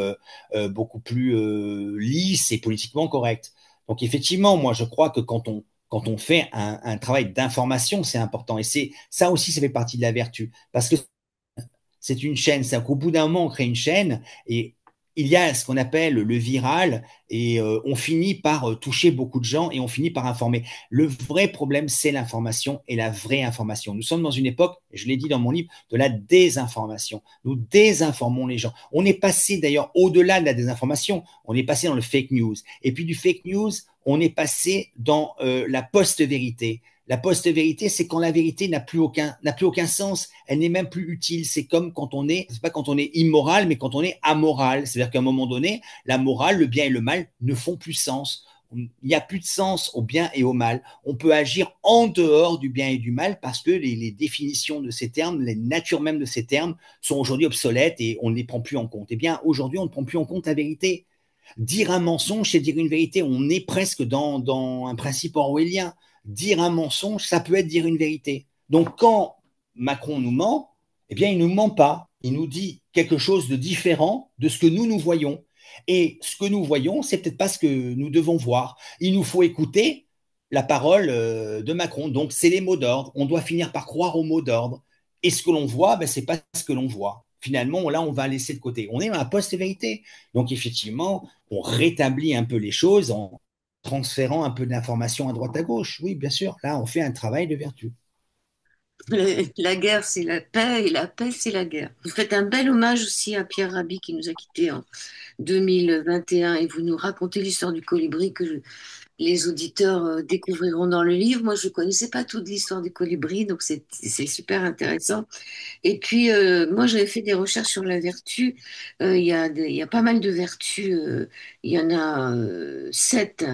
lisses et politiquement correctes. Donc effectivement, moi je crois que quand on fait un travail d'information, c'est important. Et c'est ça aussi, ça fait partie de la vertu. Parce que c'est une chaîne. C'est qu'au bout d'un moment, on crée une chaîne et il y a ce qu'on appelle le viral et on finit par toucher beaucoup de gens et on finit par informer. Le vrai problème, c'est l'information et la vraie information. Nous sommes dans une époque, je l'ai dit dans mon livre, de la désinformation. Nous désinformons les gens. On est passé d'ailleurs au-delà de la désinformation. On est passé dans le fake news. Et puis du fake news, on est passé dans la post-vérité. La post-vérité, c'est quand la vérité n'a plus aucun sens, elle n'est même plus utile. C'est comme quand on est, c'est pas quand on est immoral, mais quand on est amoral. C'est-à-dire qu'à un moment donné, la morale, le bien et le mal ne font plus sens. Il n'y a plus de sens au bien et au mal. On peut agir en dehors du bien et du mal parce que les définitions de ces termes, les natures mêmes de ces termes sont aujourd'hui obsolètes et on ne les prend plus en compte. Eh bien, aujourd'hui, on ne prend plus en compte la vérité. Dire un mensonge, c'est dire une vérité. On est presque dans un principe orwellien. Dire un mensonge, ça peut être dire une vérité. Donc quand Macron nous ment, eh bien il ne nous ment pas. Il nous dit quelque chose de différent de ce que nous voyons. Et ce que nous voyons, c'est peut-être pas ce que nous devons voir. Il nous faut écouter la parole de Macron. Donc c'est les mots d'ordre. On doit finir par croire aux mots d'ordre. Et ce que l'on voit, ben, c'est pas ce que l'on voit. Finalement, là, on va laisser de côté. On est dans la post-vérité. Donc, effectivement, on rétablit un peu les choses en transférant un peu d'informations à droite à gauche. Oui, bien sûr, là, on fait un travail de vertu. La guerre, c'est la paix et la paix, c'est la guerre. Vous faites un bel hommage aussi à Pierre Rabhi qui nous a quittés en 2021 et vous nous racontez l'histoire du colibri que les auditeurs découvriront dans le livre. Moi, je ne connaissais pas toute l'histoire du colibri, donc c'est super intéressant. Et puis, moi, j'avais fait des recherches sur la vertu. Il y a pas mal de vertus. Il y en a sept,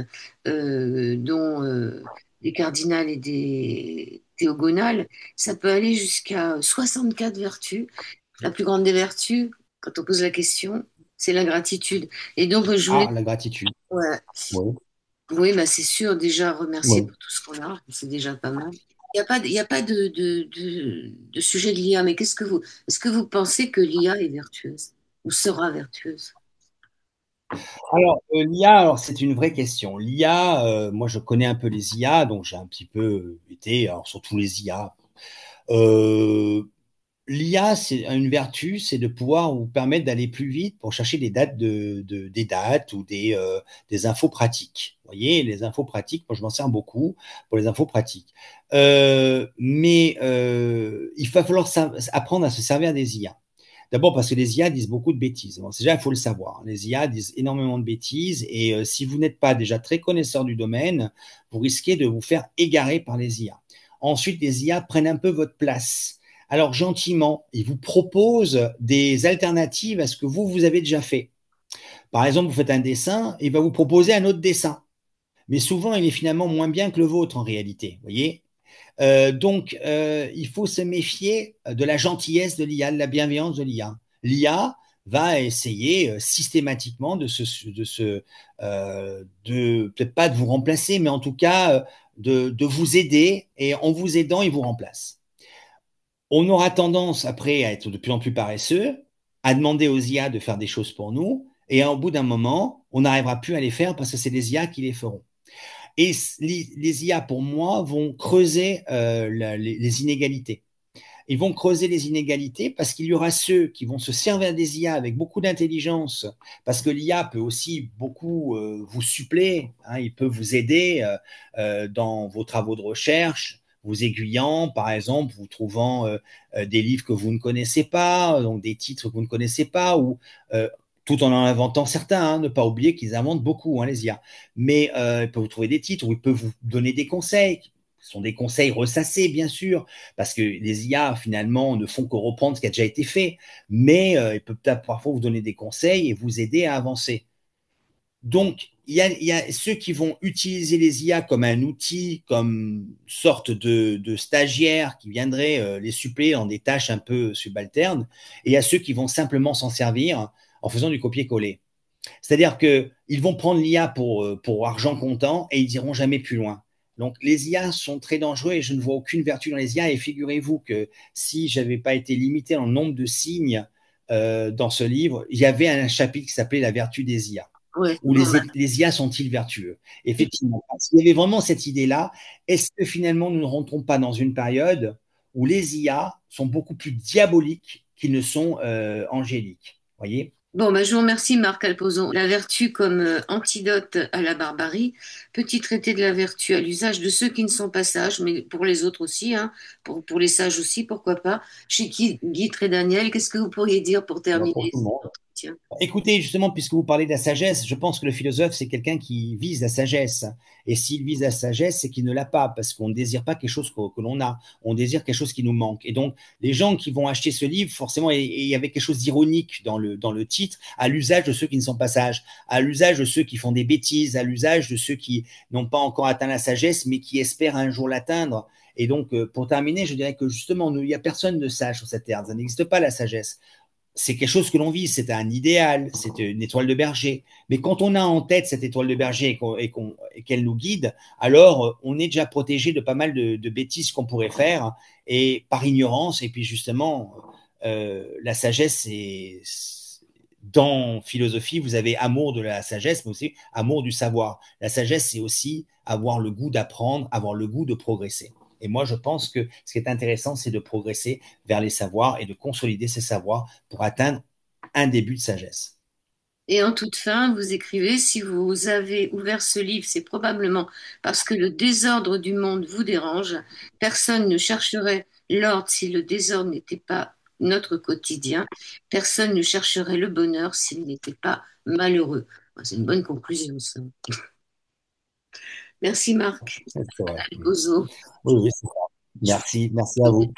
dont des cardinales et des théogonales. Ça peut aller jusqu'à 64 vertus. La plus grande des vertus, quand on pose la question, c'est la gratitude. Et donc, je voulais... Ah, la gratitude. Ouais. Oui, Oui, bah c'est sûr, déjà remercier oui. pour tout ce qu'on a, c'est déjà pas mal. Il y a pas de sujet de l'IA, mais est-ce que vous pensez que l'IA est vertueuse ou sera vertueuse? Alors, l'IA, alors, c'est une vraie question. L'IA, moi, je connais un peu les IA, donc j'ai un petit peu été alors, sur tous les IA. l'IA, c'est une vertu, c'est de pouvoir vous permettre d'aller plus vite pour chercher des dates des dates ou des infos pratiques. Vous voyez, les infos pratiques, moi je m'en sers beaucoup pour les infos pratiques. Mais il va falloir apprendre à se servir des IA. D'abord parce que les IA disent beaucoup de bêtises. Bon, déjà, il faut le savoir. Les IA disent énormément de bêtises et si vous n'êtes pas déjà très connaisseur du domaine, vous risquez de vous faire égarer par les IA. Ensuite, les IA prennent un peu votre place. Alors, gentiment, ils vous proposent des alternatives à ce que vous avez déjà fait. Par exemple, vous faites un dessin, il va vous proposer un autre dessin. Mais souvent, il est finalement moins bien que le vôtre en réalité. Vous voyez, il faut se méfier de la gentillesse de l'IA, de la bienveillance de l'IA. L'IA va essayer systématiquement peut-être pas de vous remplacer, mais en tout cas de vous aider, et en vous aidant, il vous remplace. On aura tendance après à être de plus en plus paresseux, à demander aux IA de faire des choses pour nous, et au bout d'un moment, on n'arrivera plus à les faire parce que c'est les IA qui les feront. Et les IA, pour moi, vont creuser les inégalités. Ils vont creuser les inégalités parce qu'il y aura ceux qui vont se servir des IA avec beaucoup d'intelligence, parce que l'IA peut aussi beaucoup vous suppléer, hein, il peut vous aider dans vos travaux de recherche, vous aiguillant, par exemple, vous trouvant des livres que vous ne connaissez pas, donc des titres que vous ne connaissez pas, ou tout en inventant certains, hein, ne pas oublier qu'ils inventent beaucoup, hein, les IA. Mais ils peuvent vous trouver des titres, ou ils peuvent vous donner des conseils. Ce sont des conseils ressassés, bien sûr, parce que les IA, finalement, ne font que reprendre ce qui a déjà été fait, mais ils peuvent parfois vous donner des conseils et vous aider à avancer. Donc, il y a ceux qui vont utiliser les IA comme un outil, comme sorte de stagiaires qui viendraient les suppléer dans des tâches un peu subalternes, et il y a ceux qui vont simplement s'en servir en faisant du copier-coller. C'est-à-dire qu'ils vont prendre l'IA pour argent comptant et ils n'iront jamais plus loin. Donc les IA sont très dangereux et je ne vois aucune vertu dans les IA. Et figurez-vous que si je n'avais pas été limité dans le nombre de signes dans ce livre, il y avait un chapitre qui s'appelait La vertu des IA. Ouais, Où bon, bah, les IA sont-ils vertueux? Effectivement, s'il y avait vraiment cette idée-là, est-ce que finalement nous ne rentrons pas dans une période où les IA sont beaucoup plus diaboliques qu'ils ne sont angéliques? Voyez. bon, bah, je vous remercie, Marc Alposon. La vertu comme antidote à la barbarie, petit traité de la vertu à l'usage de ceux qui ne sont pas sages, mais pour les autres aussi, hein, pour les sages aussi, pourquoi pas. Chez qui, Guy Daniel, qu'est-ce que vous pourriez dire pour terminer Pour tout le cet monde. entretien? Écoutez, justement, puisque vous parlez de la sagesse, je pense que le philosophe, c'est quelqu'un qui vise la sagesse. Et s'il vise la sagesse, c'est qu'il ne l'a pas, parce qu'on ne désire pas quelque chose que l'on a, on désire quelque chose qui nous manque. Et donc, les gens qui vont acheter ce livre, forcément, et il y avait quelque chose d'ironique dans le titre, à l'usage de ceux qui ne sont pas sages, à l'usage de ceux qui font des bêtises, à l'usage de ceux qui n'ont pas encore atteint la sagesse, mais qui espèrent un jour l'atteindre. Et donc, pour terminer, je dirais que justement, il n'y a personne de sage sur cette terre. Ça n'existe pas la sagesse, c'est quelque chose que l'on vit, c'est un idéal, c'est une étoile de berger. Mais quand on a en tête cette étoile de berger et qu'elle nous guide, alors on est déjà protégé de pas mal de bêtises qu'on pourrait faire et par ignorance. Et puis justement, la sagesse, c'est dans philosophie, vous avez amour de la sagesse, mais aussi amour du savoir. La sagesse, c'est aussi avoir le goût d'apprendre, avoir le goût de progresser. Et moi, je pense que ce qui est intéressant, c'est de progresser vers les savoirs et de consolider ces savoirs pour atteindre un début de sagesse. Et en toute fin, vous écrivez, si vous avez ouvert ce livre, c'est probablement parce que le désordre du monde vous dérange. Personne ne chercherait l'ordre si le désordre n'était pas notre quotidien. Personne ne chercherait le bonheur s'il n'était pas malheureux. C'est une bonne conclusion, ça. Merci, Marc. C'est vrai. Ozo. Oui, oui, c'est ça. Merci, merci à vous.